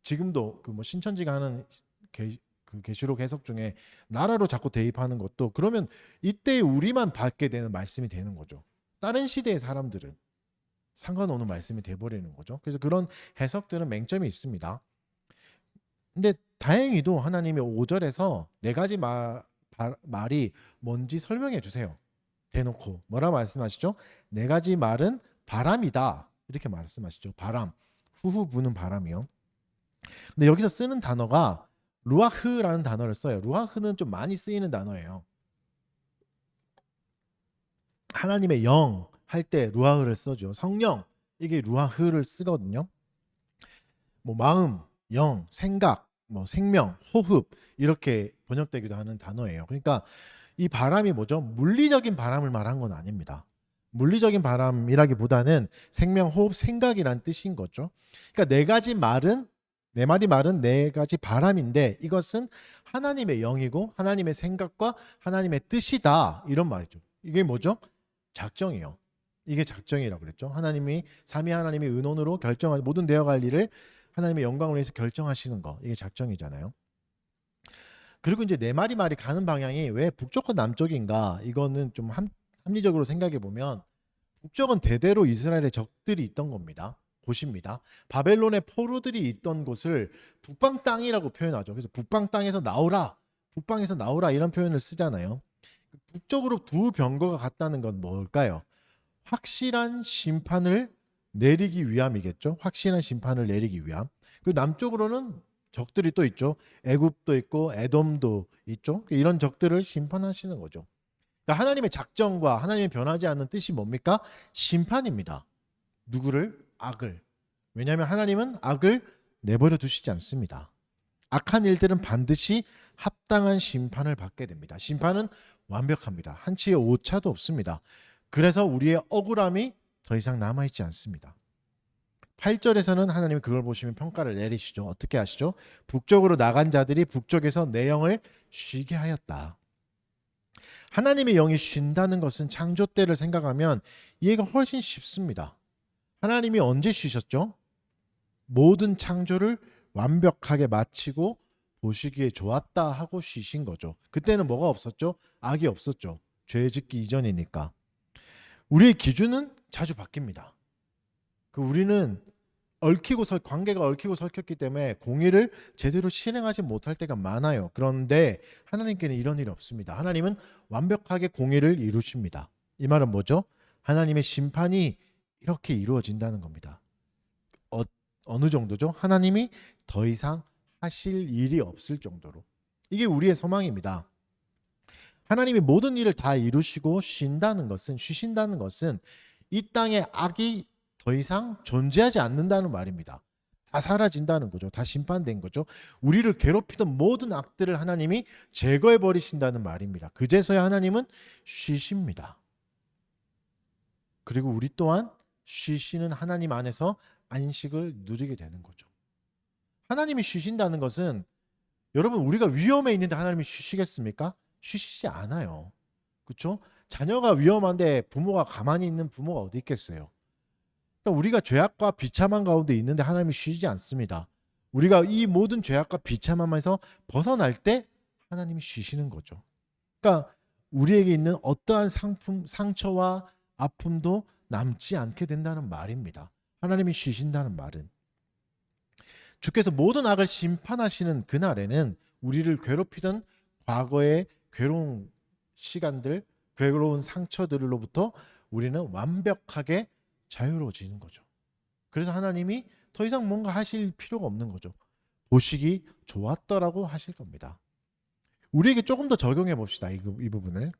지금도 그 뭐 신천지가 하는 그 계시록 해석 중에 나라로 자꾸 대입하는 것도 그러면 이때 우리만 받게 되는 말씀이 되는 거죠. 다른 시대의 사람들은 상관없는 말씀이 돼버리는 거죠. 그래서 그런 해석들은 맹점이 있습니다. 근데 다행히도 하나님이 5절에서 네 가지 말이 뭔지 설명해 주세요. 대놓고 뭐라 말씀하시죠? 네 가지 말은 바람이다 이렇게 말씀하시죠. 바람, 후후 부는 바람이요. 근데 여기서 쓰는 단어가 루아흐라는 단어를 써요. 루아흐는 좀 많이 쓰이는 단어예요. 하나님의 영 할 때 루아흐를 써죠. 성령 이게 루아흐를 쓰거든요. 뭐 마음, 영, 생각, 뭐 생명, 호흡 이렇게 번역되기도 하는 단어예요. 그러니까 이 바람이 뭐죠? 물리적인 바람을 말한 건 아닙니다. 물리적인 바람이라기보다는 생명, 호흡, 생각이란 뜻인 거죠. 그러니까 네 마리 말은 네 가지 바람인데 이것은 하나님의 영이고 하나님의 생각과 하나님의 뜻이다 이런 말이죠. 이게 뭐죠? 작정이요. 이게 작정이라고 그랬죠. 하나님이 삼위 하나님이 은원으로 결정한 모든 되어갈 일을 하나님의 영광을 위해서 결정하시는 거 이게 작정이잖아요. 그리고 이제 네 마리 말이 가는 방향이 왜 북쪽과 남쪽인가? 이거는 좀 합리적으로 생각해 보면 북쪽은 대대로 이스라엘의 적들이 있던 겁니다. 곳입니다. 바벨론의 포로들이 있던 곳을 북방 땅이라고 표현하죠. 그래서 북방 땅에서 나오라, 북방에서 나오라 이런 표현을 쓰잖아요. 북쪽으로 두 병거가 갔다는 건 뭘까요? 확실한 심판을 내리기 위함이겠죠. 확실한 심판을 내리기 위함. 그리고 남쪽으로는 적들이 또 있죠. 애굽도 있고 에돔도 있죠. 이런 적들을 심판하시는 거죠. 그러니까 하나님의 작정과 하나님의 변하지 않는 뜻이 뭡니까? 심판입니다. 누구를? 악을. 왜냐하면 하나님은 악을 내버려 두시지 않습니다. 악한 일들은 반드시 합당한 심판을 받게 됩니다. 심판은 완벽합니다. 한치의 오차도 없습니다. 그래서 우리의 억울함이 더 이상 남아있지 않습니다. 8절에서는 하나님이 그걸 보시면 평가를 내리시죠. 어떻게 하시죠? 북쪽으로 나간 자들이 북쪽에서 내 영을 쉬게 하였다. 하나님의 영이 쉰다는 것은 창조 때를 생각하면 이해가 훨씬 쉽습니다. 하나님이 언제 쉬셨죠? 모든 창조를 완벽하게 마치고 보시기에 좋았다 하고 쉬신 거죠. 그때는 뭐가 없었죠? 악이 없었죠. 죄 짓기 이전이니까. 우리의 기준은 자주 바뀝니다. 우리는 관계가 얽히고 설켰기 때문에 공의를 제대로 실행하지 못할 때가 많아요. 그런데 하나님께는 이런 일이 없습니다. 하나님은 완벽하게 공의를 이루십니다. 이 말은 뭐죠? 하나님의 심판이 이렇게 이루어진다는 겁니다. 어느 정도죠? 하나님이 더 이상 하실 일이 없을 정도로. 이게 우리의 소망입니다. 하나님이 모든 일을 다 이루시고 쉬신다는 것은 이 땅에 악이 더 더 이상 존재하지 않는다는 말입니다. 다 사라진다는 거죠. 다 심판된 거죠. 우리를 괴롭히던 모든 악들을 하나님이 제거해 버리신다는 말입니다. 그제서야 하나님은 쉬십니다. 그리고 우리 또한 쉬시는 하나님 안에서 안식을 누리게 되는 거죠. 하나님이 쉬신다는 것은 여러분 우리가 위험에 있는데 하나님이 쉬시겠습니까? 쉬시지 않아요. 그렇죠? 자녀가 위험한데 부모가 가만히 있는 부모가 어디 있겠어요? 그러니까 우리가 죄악과 비참한 가운데 있는데 하나님이 쉬지 않습니다. 우리가 이 모든 죄악과 비참함에서 벗어날 때 하나님이 쉬시는 거죠. 그러니까 우리에게 있는 어떠한 상처와 아픔도 남지 않게 된다는 말입니다. 하나님이 쉬신다는 말은 주께서 모든 악을 심판하시는 그날에는 우리를 괴롭히던 과거의 괴로운 시간들, 괴로운 상처들로부터 우리는 완벽하게 자유로워지는 거죠. 그래서 하나님이 더 이상 뭔가 하실 필요가 없는 거죠. 보시기 좋았더라고 하실 겁니다. 우리에게 조금 더 적용해 봅시다. 이 부분을.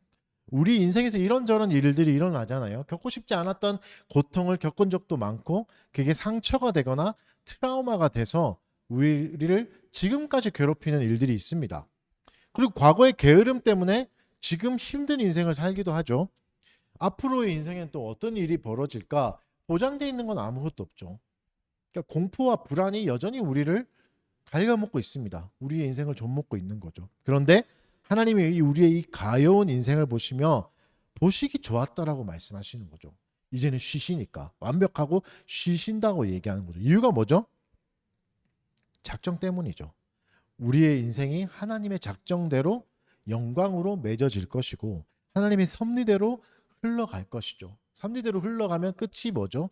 우리 인생에서 이런저런 일들이 일어나잖아요. 겪고 싶지 않았던 고통을 겪은 적도 많고 그게 상처가 되거나 트라우마가 돼서 우리를 지금까지 괴롭히는 일들이 있습니다. 그리고 과거의 게으름 때문에 지금 힘든 인생을 살기도 하죠. 앞으로의 인생엔 또 어떤 일이 벌어질까 보장되어 있는 건 아무것도 없죠. 그러니까 공포와 불안이 여전히 우리를 갉아먹고 있습니다. 우리의 인생을 좀먹고 있는 거죠. 그런데 하나님이 우리의 이 가여운 인생을 보시며 보시기 좋았다라고 말씀하시는 거죠. 이제는 쉬시니까 완벽하고 쉬신다고 얘기하는 거죠. 이유가 뭐죠? 작정 때문이죠. 우리의 인생이 하나님의 작정대로 영광으로 맺어질 것이고 하나님의 섭리대로 흘러갈 것이죠. 섭리대로 흘러가면 끝이 뭐죠?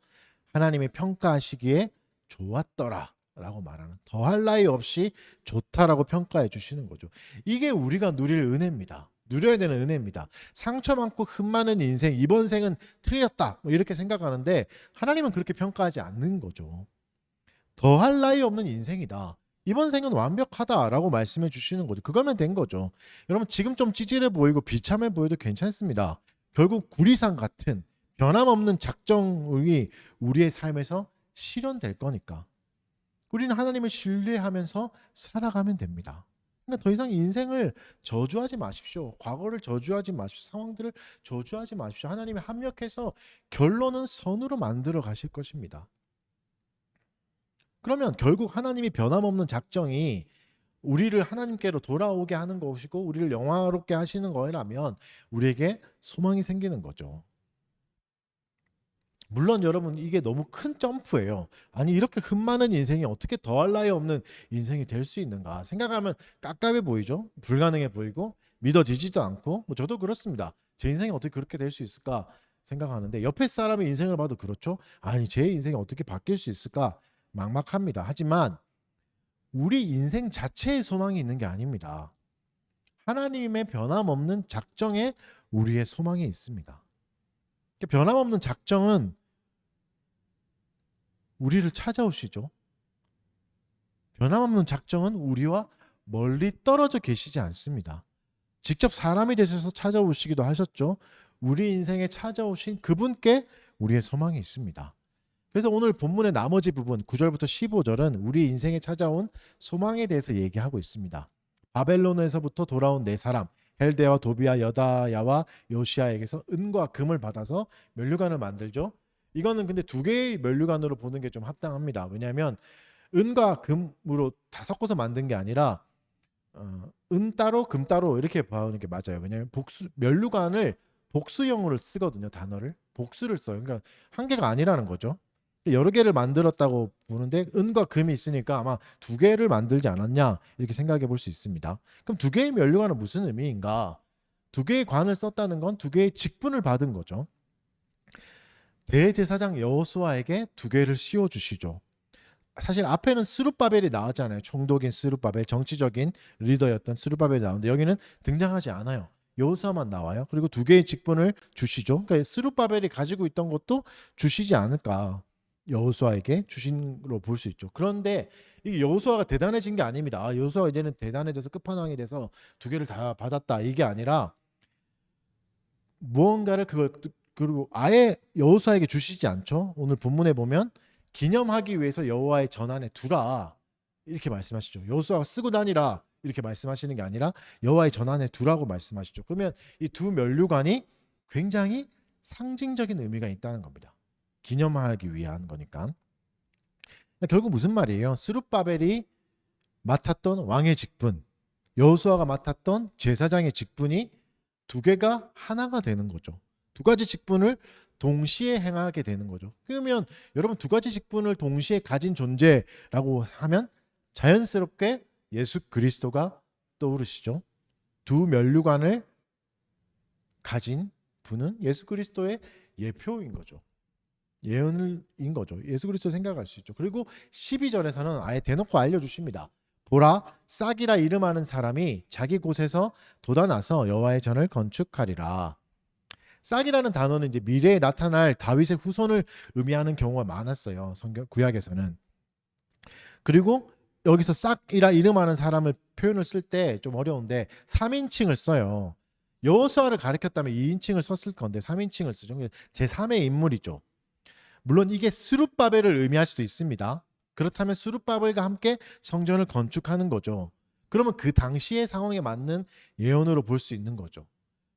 하나님의 평가하시기에 좋았더라 라고 말하는, 더할 나위 없이 좋다라고 평가해 주시는 거죠. 이게 우리가 누릴 은혜입니다. 누려야 되는 은혜입니다. 상처 많고 흠 많은 인생, 이번 생은 틀렸다 뭐 이렇게 생각하는데 하나님은 그렇게 평가하지 않는 거죠. 더할 나위 없는 인생이다, 이번 생은 완벽하다라고 말씀해 주시는 거죠. 그거면 된 거죠. 여러분 지금 좀 찌질해 보이고 비참해 보여도 괜찮습니다. 결국 구리산 같은 변함없는 작정이 우리의 삶에서 실현될 거니까 우리는 하나님을 신뢰하면서 살아가면 됩니다. 그러니까 더 이상 인생을 저주하지 마십시오. 과거를 저주하지 마십시오. 상황들을 저주하지 마십시오. 하나님이 합력해서 결론은 선으로 만들어 가실 것입니다. 그러면 결국 하나님이 변함없는 작정이 우리를 하나님께로 돌아오게 하는 것이고 우리를 영화롭게 하시는 거라면 우리에게 소망이 생기는 거죠. 물론 여러분 이게 너무 큰 점프예요. 아니 이렇게 흠 많은 인생이 어떻게 더할 나위 없는 인생이 될 수 있는가 생각하면 깝깝해 보이죠. 불가능해 보이고 믿어지지도 않고 뭐 저도 그렇습니다. 제 인생이 어떻게 그렇게 될 수 있을까 생각하는데 옆에 사람의 인생을 봐도 그렇죠. 아니 제 인생이 어떻게 바뀔 수 있을까 막막합니다. 하지만 우리 인생 자체에 소망이 있는 게 아닙니다. 하나님의 변함없는 작정에 우리의 소망이 있습니다. 변함없는 작정은 우리를 찾아오시죠. 변함없는 작정은 우리와 멀리 떨어져 계시지 않습니다. 직접 사람이 되셔서 찾아오시기도 하셨죠. 우리 인생에 찾아오신 그분께 우리의 소망이 있습니다. 그래서 오늘 본문의 나머지 부분 9절부터 15절은 우리 인생에 찾아온 소망에 대해서 얘기하고 있습니다. 바벨론에서부터 돌아온 네 사람 헬데와 도비야 여다야와 요시야에게서 은과 금을 받아서 면류관을 만들죠. 이거는 근데 두 개의 면류관으로 보는 게 좀 합당합니다. 왜냐하면 은과 금으로 다 섞어서 만든 게 아니라 은 따로 금 따로 이렇게 봐오는 게 맞아요. 왜냐하면 면류관을 복수형으로 쓰거든요. 단어를 복수를 써요. 그러니까 한 개가 아니라는 거죠. 여러 개를 만들었다고 보는데 은과 금이 있으니까 아마 두 개를 만들지 않았냐 이렇게 생각해 볼 수 있습니다. 그럼 두 개의 면류관은 무슨 의미인가? 두 개의 관을 썼다는 건 두 개의 직분을 받은 거죠. 대제사장 여호수아에게 두 개를 씌워 주시죠. 사실 앞에는 스룹바벨이 나왔잖아요. 총독인 스룹바벨, 정치적인 리더였던 스룹바벨이 나오는데 여기는 등장하지 않아요. 여호수아만 나와요. 그리고 두 개의 직분을 주시죠. 그러니까 스룹바벨이 가지고 있던 것도 주시지 않을까. 여호수아에게 주신으로 볼 수 있죠. 그런데 이게 여호수아가 대단해진 게 아닙니다. 아, 여호수아가 이제는 대단해져서 끝판왕이 돼서 두 개를 다 받았다 이게 아니라 무언가를 그걸 그리고 아예 여호수아에게 주시지 않죠. 오늘 본문에 보면 기념하기 위해서 여호와의 전안에 두라 이렇게 말씀하시죠. 여호수아가 쓰고 다니라 이렇게 말씀하시는 게 아니라 여호와의 전안에 두라고 말씀하시죠. 그러면 이 두 면류관이 굉장히 상징적인 의미가 있다는 겁니다. 기념하기 위한 거니까. 결국 무슨 말이에요? 스룹바벨이 맡았던 왕의 직분, 여호수아가 맡았던 제사장의 직분이 두 개가 하나가 되는 거죠. 두 가지 직분을 동시에 행하게 되는 거죠. 그러면 여러분 두 가지 직분을 동시에 가진 존재라고 하면 자연스럽게 예수 그리스도가 떠오르시죠. 두 면류관을 가진 분은 예수 그리스도의 예표인 거죠. 예언인 거죠. 예수 그리스도 생각할 수 있죠. 그리고 12절에서는 아예 대놓고 알려주십니다. 보라, 싹이라 이름하는 사람이 자기 곳에서 돋아나서 여호와의 전을 건축하리라. 싹이라는 단어는 이제 미래에 나타날 다윗의 후손을 의미하는 경우가 많았어요. 성경 구약에서는. 그리고 여기서 싹이라 이름하는 사람을 표현을 쓸 때 좀 어려운데 3인칭을 써요. 여호수아를 가리켰다면 2인칭을 썼을 건데 3인칭을 쓰죠. 제3의 인물이죠. 물론 이게 스룹바벨을 의미할 수도 있습니다. 그렇다면 스룹바벨과 함께 성전을 건축하는 거죠. 그러면 그 당시의 상황에 맞는 예언으로 볼 수 있는 거죠.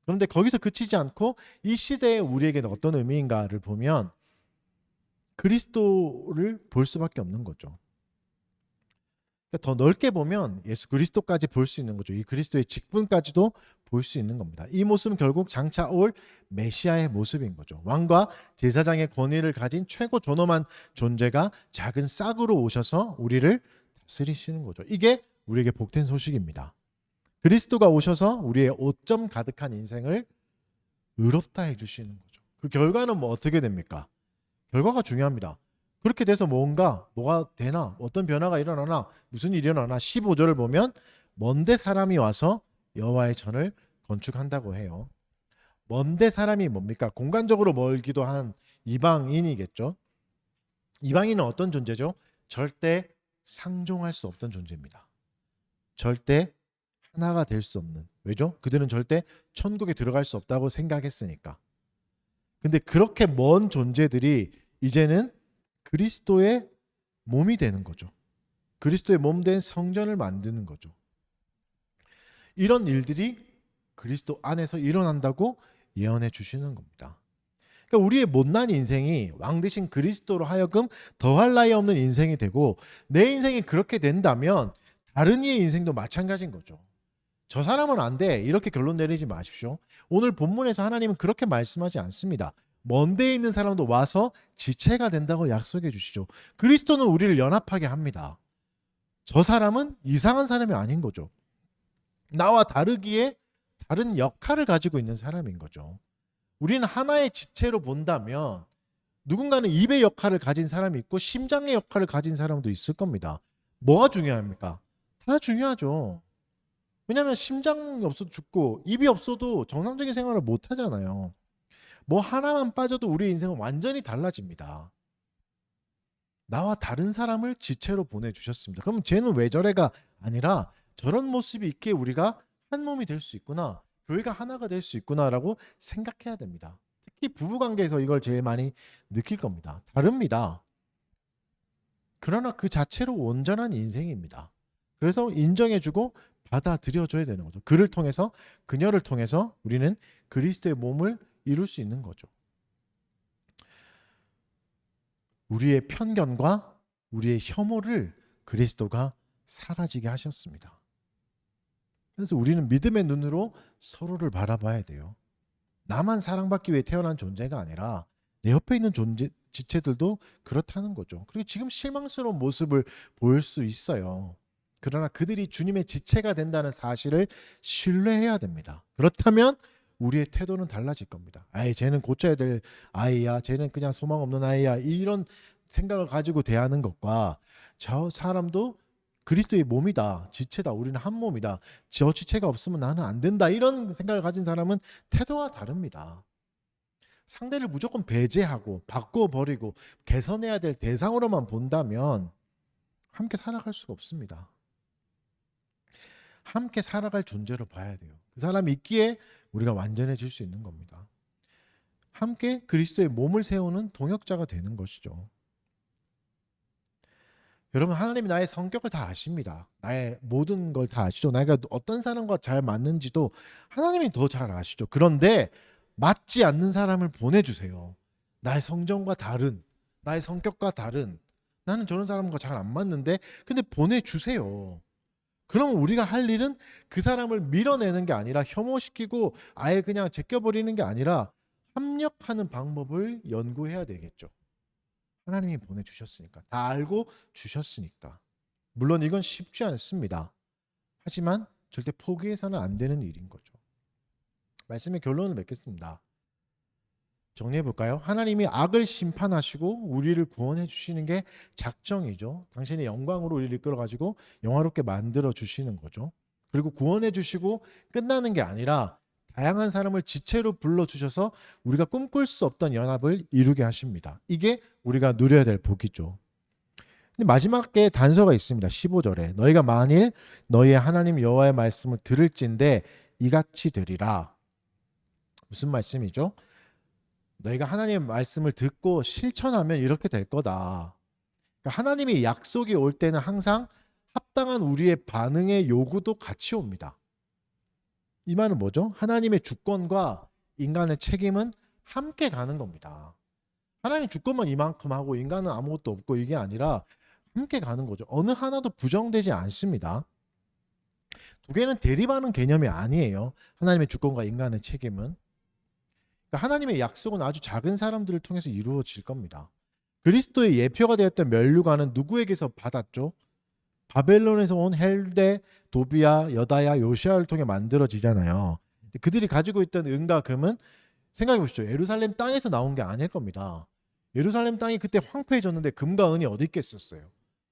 그런데 거기서 그치지 않고 이 시대에 우리에게는 어떤 의미인가를 보면 그리스도를 볼 수밖에 없는 거죠. 그러니까 더 넓게 보면 예수 그리스도까지 볼 수 있는 거죠. 이 그리스도의 직분까지도 볼 수 있는 겁니다. 이 모습은 결국 장차 올 메시아의 모습인 거죠. 왕과 제사장의 권위를 가진 최고 존엄한 존재가 작은 싹으로 오셔서 우리를 다스리시는 거죠. 이게 우리에게 복된 소식입니다. 그리스도가 오셔서 우리의 오점 가득한 인생을 의롭다 해주시는 거죠. 그 결과는 뭐 어떻게 됩니까? 결과가 중요합니다. 그렇게 돼서 뭐가 되나, 어떤 변화가 일어나나, 무슨 일이 일어나나 15절을 보면 먼데 사람이 와서 여호와의 전을 건축한다고 해요. 먼데 사람이 뭡니까? 공간적으로 멀기도 한 이방인이겠죠. 이방인은 어떤 존재죠? 절대 상종할 수 없던 존재입니다. 절대 하나가 될 수 없는. 왜죠? 그들은 절대 천국에 들어갈 수 없다고 생각했으니까. 근데 그렇게 먼 존재들이 이제는 그리스도의 몸이 되는 거죠. 그리스도의 몸 된 성전을 만드는 거죠. 이런 일들이 그리스도 안에서 일어난다고 예언해 주시는 겁니다. 그러니까 우리의 못난 인생이 왕 대신 그리스도로 하여금 더할 나위 없는 인생이 되고 내 인생이 그렇게 된다면 다른 이의 인생도 마찬가지인 거죠. 저 사람은 안 돼. 이렇게 결론 내리지 마십시오. 오늘 본문에서 하나님은 그렇게 말씀하지 않습니다. 먼 데에 있는 사람도 와서 지체가 된다고 약속해 주시죠. 그리스도는 우리를 연합하게 합니다. 저 사람은 이상한 사람이 아닌 거죠. 나와 다르기에 다른 역할을 가지고 있는 사람인 거죠. 우리는 하나의 지체로 본다면 누군가는 입의 역할을 가진 사람이 있고 심장의 역할을 가진 사람도 있을 겁니다. 뭐가 중요합니까? 다 중요하죠. 왜냐하면 심장이 없어도 죽고 입이 없어도 정상적인 생활을 못 하잖아요. 뭐 하나만 빠져도 우리의 인생은 완전히 달라집니다. 나와 다른 사람을 지체로 보내주셨습니다. 그럼 쟤는 왜 저래가 아니라 저런 모습이 있기에 우리가 한 몸이 될 수 있구나. 교회가 하나가 될 수 있구나라고 생각해야 됩니다. 특히 부부관계에서 이걸 제일 많이 느낄 겁니다. 다릅니다. 그러나 그 자체로 온전한 인생입니다. 그래서 인정해주고 받아들여줘야 되는 거죠. 그를 통해서 그녀를 통해서 우리는 그리스도의 몸을 이룰 수 있는 거죠. 우리의 편견과 우리의 혐오를 그리스도가 사라지게 하셨습니다. 그래서 우리는 믿음의 눈으로 서로를 바라봐야 돼요. 나만 사랑받기 위해 태어난 존재가 아니라 내 옆에 있는 지체들도 그렇다는 거죠. 그리고 지금 실망스러운 모습을 보일 수 있어요. 그러나 그들이 주님의 지체가 된다는 사실을 신뢰해야 됩니다. 그렇다면 우리의 태도는 달라질 겁니다. 아이, 쟤는 고쳐야 될 아이야. 쟤는 그냥 소망 없는 아이야. 이런 생각을 가지고 대하는 것과 저 사람도 그리스도의 몸이다. 지체다. 우리는 한 몸이다. 저 지체가 없으면 나는 안 된다. 이런 생각을 가진 사람은 태도가 다릅니다. 상대를 무조건 배제하고 바꿔버리고 개선해야 될 대상으로만 본다면 함께 살아갈 수가 없습니다. 함께 살아갈 존재로 봐야 돼요. 그 사람이 있기에 우리가 완전해질 수 있는 겁니다. 함께 그리스도의 몸을 세우는 동역자가 되는 것이죠. 여러분, 하나님이 나의 성격을 다 아십니다. 나의 모든 걸 다 아시죠. 내가 어떤 사람과 잘 맞는지도 하나님이 더 잘 아시죠. 그런데 맞지 않는 사람을 보내주세요. 나의 성정과 다른, 나의 성격과 다른, 나는 저런 사람과 잘 안 맞는데 근데 보내주세요. 그러면 우리가 할 일은 그 사람을 밀어내는 게 아니라 혐오시키고 아예 그냥 제껴버리는 게 아니라 합력하는 방법을 연구해야 되겠죠. 하나님이 보내주셨으니까, 다 알고 주셨으니까. 물론 이건 쉽지 않습니다. 하지만 절대 포기해서는 안 되는 일인 거죠. 말씀의 결론을 맺겠습니다. 정리해 볼까요? 하나님이 악을 심판하시고 우리를 구원해 주시는 게 작정이죠. 당신의 영광으로 우리를 이끌어 가지고 영화롭게 만들어 주시는 거죠. 그리고 구원해 주시고 끝나는 게 아니라 다양한 사람을 지체로 불러 주셔서 우리가 꿈꿀 수 없던 연합을 이루게 하십니다. 이게 우리가 누려야 될 복이죠. 근데 마지막에 단서가 있습니다. 15절에 너희가 만일 너희의 하나님 여호와의 말씀을 들을진대 이같이 되리라. 무슨 말씀이죠? 너희가 하나님의 말씀을 듣고 실천하면 이렇게 될 거다. 그러니까 하나님의 약속이 올 때는 항상 합당한 우리의 반응의 요구도 같이 옵니다. 이 말은 뭐죠? 하나님의 주권과 인간의 책임은 함께 가는 겁니다. 하나님의 주권만 이만큼 하고 인간은 아무것도 없고 이게 아니라 함께 가는 거죠. 어느 하나도 부정되지 않습니다. 두 개는 대립하는 개념이 아니에요. 하나님의 주권과 인간의 책임은. 그러니까 하나님의 약속은 아주 작은 사람들을 통해서 이루어질 겁니다. 그리스도의 예표가 되었던 면류관은 누구에게서 받았죠? 바벨론에서 온 헬대, 도비야, 여다야, 요시아를 통해 만들어지잖아요. 그들이 가지고 있던 은과 금은 생각해 보십시오. 예루살렘 땅에서 나온 게 아닐 겁니다. 예루살렘 땅이 그때 황폐해졌는데 금과 은이 어디 있겠었어요?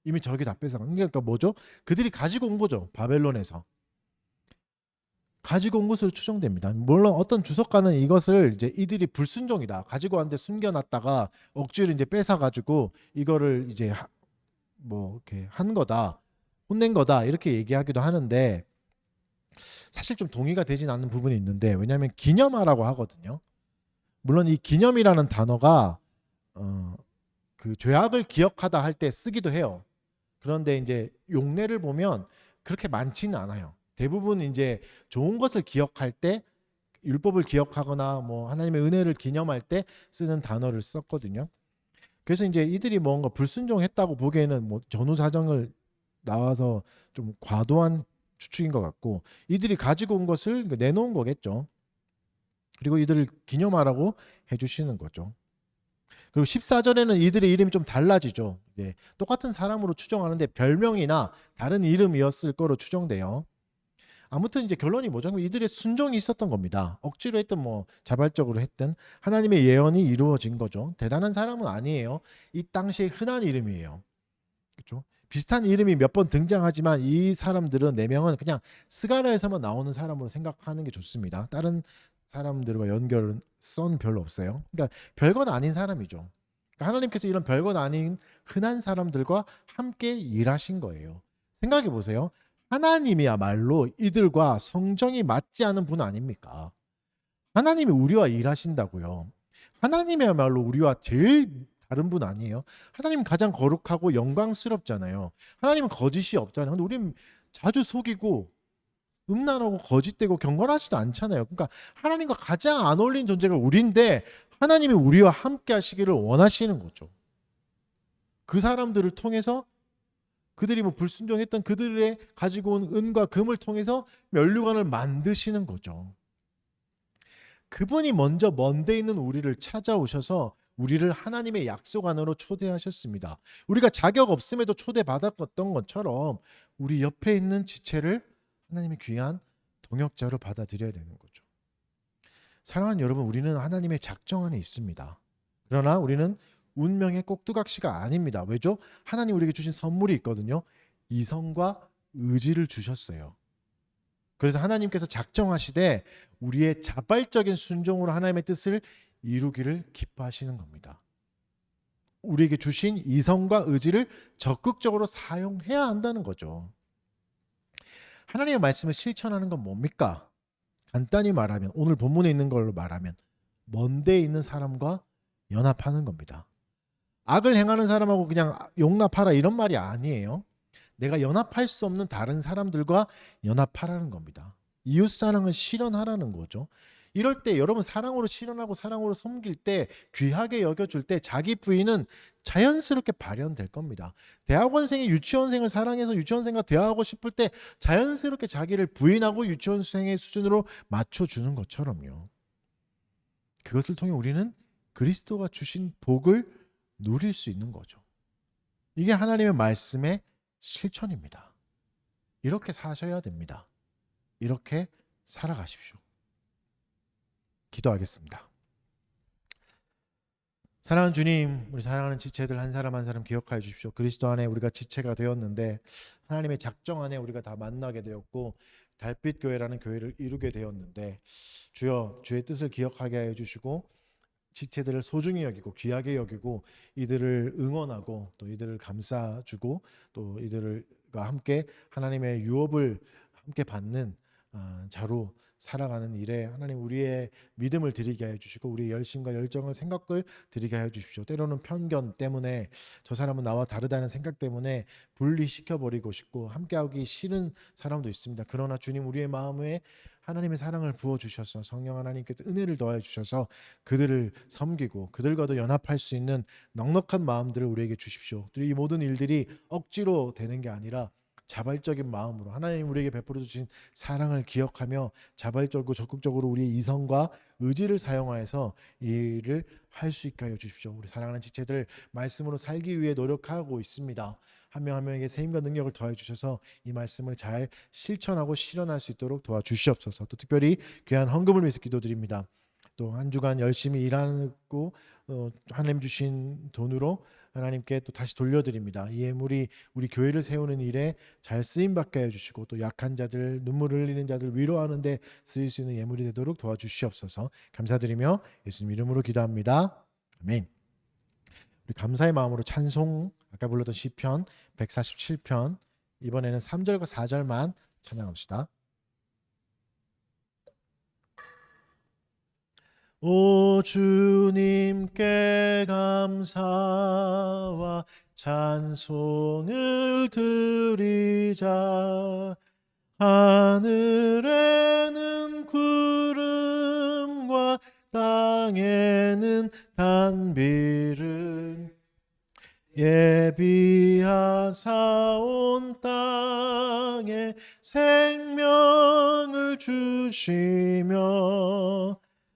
이미 저기 다 뺏어간. 그러니까 뭐죠? 그들이 가지고 온 거죠. 바벨론에서. 가지고 온 것으로 추정됩니다. 물론 어떤 주석가는 이것을 이제 이들이 불순종이다. 가지고 왔는데 숨겨놨다가 억지로 이제 뺏어가지고 이거를 이제 뭐 이렇게 한 거다, 혼낸 거다 이렇게 얘기하기도 하는데 사실 좀 동의가 되진 않는 부분이 있는데 왜냐하면 기념하라고 하거든요. 물론 이 기념이라는 단어가 그 죄악을 기억하다 할 때 쓰기도 해요. 그런데 이제 용례를 보면 그렇게 많지는 않아요. 대부분 이제 좋은 것을 기억할 때 율법을 기억하거나 뭐 하나님의 은혜를 기념할 때 쓰는 단어를 썼거든요. 그래서 이제 이들이 뭔가 불순종했다고 보기에는 뭐 전후 사정을 나와서 좀 과도한 추측인 것 같고 이들이 가지고 온 것을 내놓은 거겠죠. 그리고 이들을 기념하라고 해주시는 거죠. 그리고 14절에는 이들의 이름이 좀 달라지죠. 네, 똑같은 사람으로 추정하는데 별명이나 다른 이름이었을 거로 추정돼요. 아무튼 이제 결론이 뭐죠? 이들의 순종이 있었던 겁니다. 억지로 했든 뭐 자발적으로 했든 하나님의 예언이 이루어진 거죠. 대단한 사람은 아니에요. 이 당시에 흔한 이름이에요. 그렇죠? 비슷한 이름이 몇 번 등장하지만 이 사람들은 네 명은 그냥 스가랴에서만 나오는 사람으로 생각하는 게 좋습니다. 다른 사람들과 연결은 썬 별로 없어요. 그러니까 별건 아닌 사람이죠. 그러니까 하나님께서 이런 별건 아닌 흔한 사람들과 함께 일하신 거예요. 생각해 보세요. 하나님이야말로 이들과 성정이 맞지 않은 분 아닙니까? 하나님이 우리와 일하신다고요. 하나님이야말로 우리와 제일 다른 분 아니에요? 하나님은 가장 거룩하고 영광스럽잖아요. 하나님은 거짓이 없잖아요. 근데 우리는 자주 속이고 음란하고 거짓되고 경건하지도 않잖아요. 그러니까 하나님과 가장 안 어울리는 존재가 우리인데 하나님이 우리와 함께 하시기를 원하시는 거죠. 그 사람들을 통해서 그들이 뭐 불순종했던 그들의 가지고 온 은과 금을 통해서 면류관을 만드시는 거죠. 그분이 먼저 먼데 있는 우리를 찾아오셔서 우리를 하나님의 약속 안으로 초대하셨습니다. 우리가 자격 없음에도 초대받았던 것처럼 우리 옆에 있는 지체를 하나님의 귀한 동역자로 받아들여야 되는 거죠. 사랑하는 여러분, 우리는 하나님의 작정 안에 있습니다. 그러나 우리는 운명의 꼭두각시가 아닙니다. 왜죠? 하나님 우리에게 주신 선물이 있거든요. 이성과 의지를 주셨어요. 그래서 하나님께서 작정하시되 우리의 자발적인 순종으로 하나님의 뜻을 이루기를 기뻐하시는 겁니다. 우리에게 주신 이성과 의지를 적극적으로 사용해야 한다는 거죠. 하나님의 말씀을 실천하는 건 뭡니까? 간단히 말하면 오늘 본문에 있는 걸로 말하면 먼데 있는 사람과 연합하는 겁니다. 악을 행하는 사람하고 그냥 용납하라 이런 말이 아니에요. 내가 연합할 수 없는 다른 사람들과 연합하라는 겁니다. 이웃사랑을 실현하라는 거죠. 이럴 때 여러분 사랑으로 실현하고 사랑으로 섬길 때 귀하게 여겨줄 때 자기 부인은 자연스럽게 발현될 겁니다. 대학원생이 유치원생을 사랑해서 유치원생과 대화하고 싶을 때 자연스럽게 자기를 부인하고 유치원생의 수준으로 맞춰주는 것처럼요. 그것을 통해 우리는 그리스도가 주신 복을 누릴 수 있는 거죠. 이게 하나님의 말씀의 실천입니다. 이렇게 사셔야 됩니다. 이렇게 살아가십시오. 기도하겠습니다. 사랑하는 주님, 우리 사랑하는 지체들 한 사람 한 사람 기억하여 주십시오. 그리스도 안에 우리가 지체가 되었는데 하나님의 작정 안에 우리가 다 만나게 되었고 달빛 교회라는 교회를 이루게 되었는데 주여 주의 뜻을 기억하게 해 주시고 지체들을 소중히 여기고 귀하게 여기고 이들을 응원하고 또 이들을 감싸주고 또 이들과 함께 하나님의 유업을 함께 받는 자로 살아가는 일에 하나님 우리의 믿음을 드리게 해 주시고 우리의 열심과 열정을 생각을 드리게 해 주십시오. 때로는 편견 때문에 저 사람은 나와 다르다는 생각 때문에 분리시켜버리고 싶고 함께하기 싫은 사람도 있습니다. 그러나 주님 우리의 마음에 하나님의 사랑을 부어주셔서 성령 하나님께서 은혜를 더해 주셔서 그들을 섬기고 그들과도 연합할 수 있는 넉넉한 마음들을 우리에게 주십시오. 이 모든 일들이 억지로 되는 게 아니라 자발적인 마음으로 하나님 우리에게 베풀어 주신 사랑을 기억하며 자발적으로 적극적으로 우리의 이성과 의지를 사용하여서 이 일을 할 수 있게 하여 주십시오. 우리 사랑하는 지체들 말씀으로 살기 위해 노력하고 있습니다. 한 명 한 명에게 세임과 능력을 더해 주셔서 이 말씀을 잘 실천하고 실현할 수 있도록 도와주시옵소서. 또 특별히 귀한 헌금을 위해서 기도드립니다. 또 한 주간 열심히 일하고 하나님 주신 돈으로 하나님께 또 다시 돌려드립니다. 이 예물이 우리 교회를 세우는 일에 잘 쓰임 받게 해주시고 또 약한 자들 눈물을 흘리는 자들 위로하는 데 쓰일 수 있는 예물이 되도록 도와주시옵소서. 감사드리며 예수님 이름으로 기도합니다. 아멘. 우리 감사의 마음으로 찬송 아까 불렀던 시편 147편 이번에는 3절과 4절만 찬양합시다. 오 주님께 감사와 찬송을 드리자. 하늘에는 구름과 땅에는 단비를 예비하사 온 땅에 생명을 주시며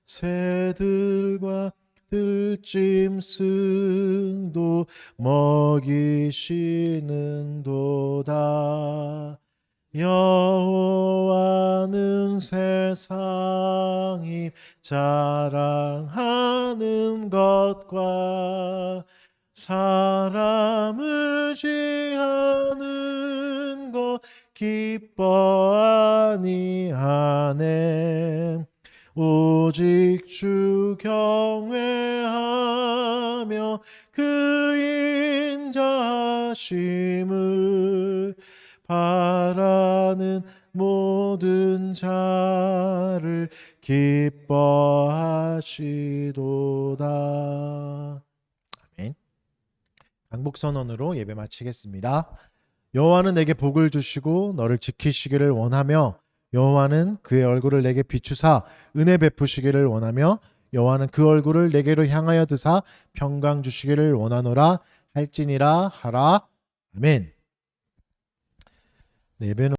새들과 들짐승도 먹이시는도다. 여호와는 세상이 자랑하는 것과 사람 의지하는 것 기뻐 아니하네. 오직 주 경외하며 그 인자하심을 바라는 모든 자를 기뻐하시도다. 아멘. 강복선언으로 예배 마치겠습니다. 여호와는 내게 복을 주시고 너를 지키시기를 원하며 여호와는 그의 얼굴을 내게 비추사 은혜 베푸시기를 원하며 여호와는 그 얼굴을 내게로 향하여 드사 평강 주시기를 원하노라 할지니라 하라. 아멘. 네, 예배는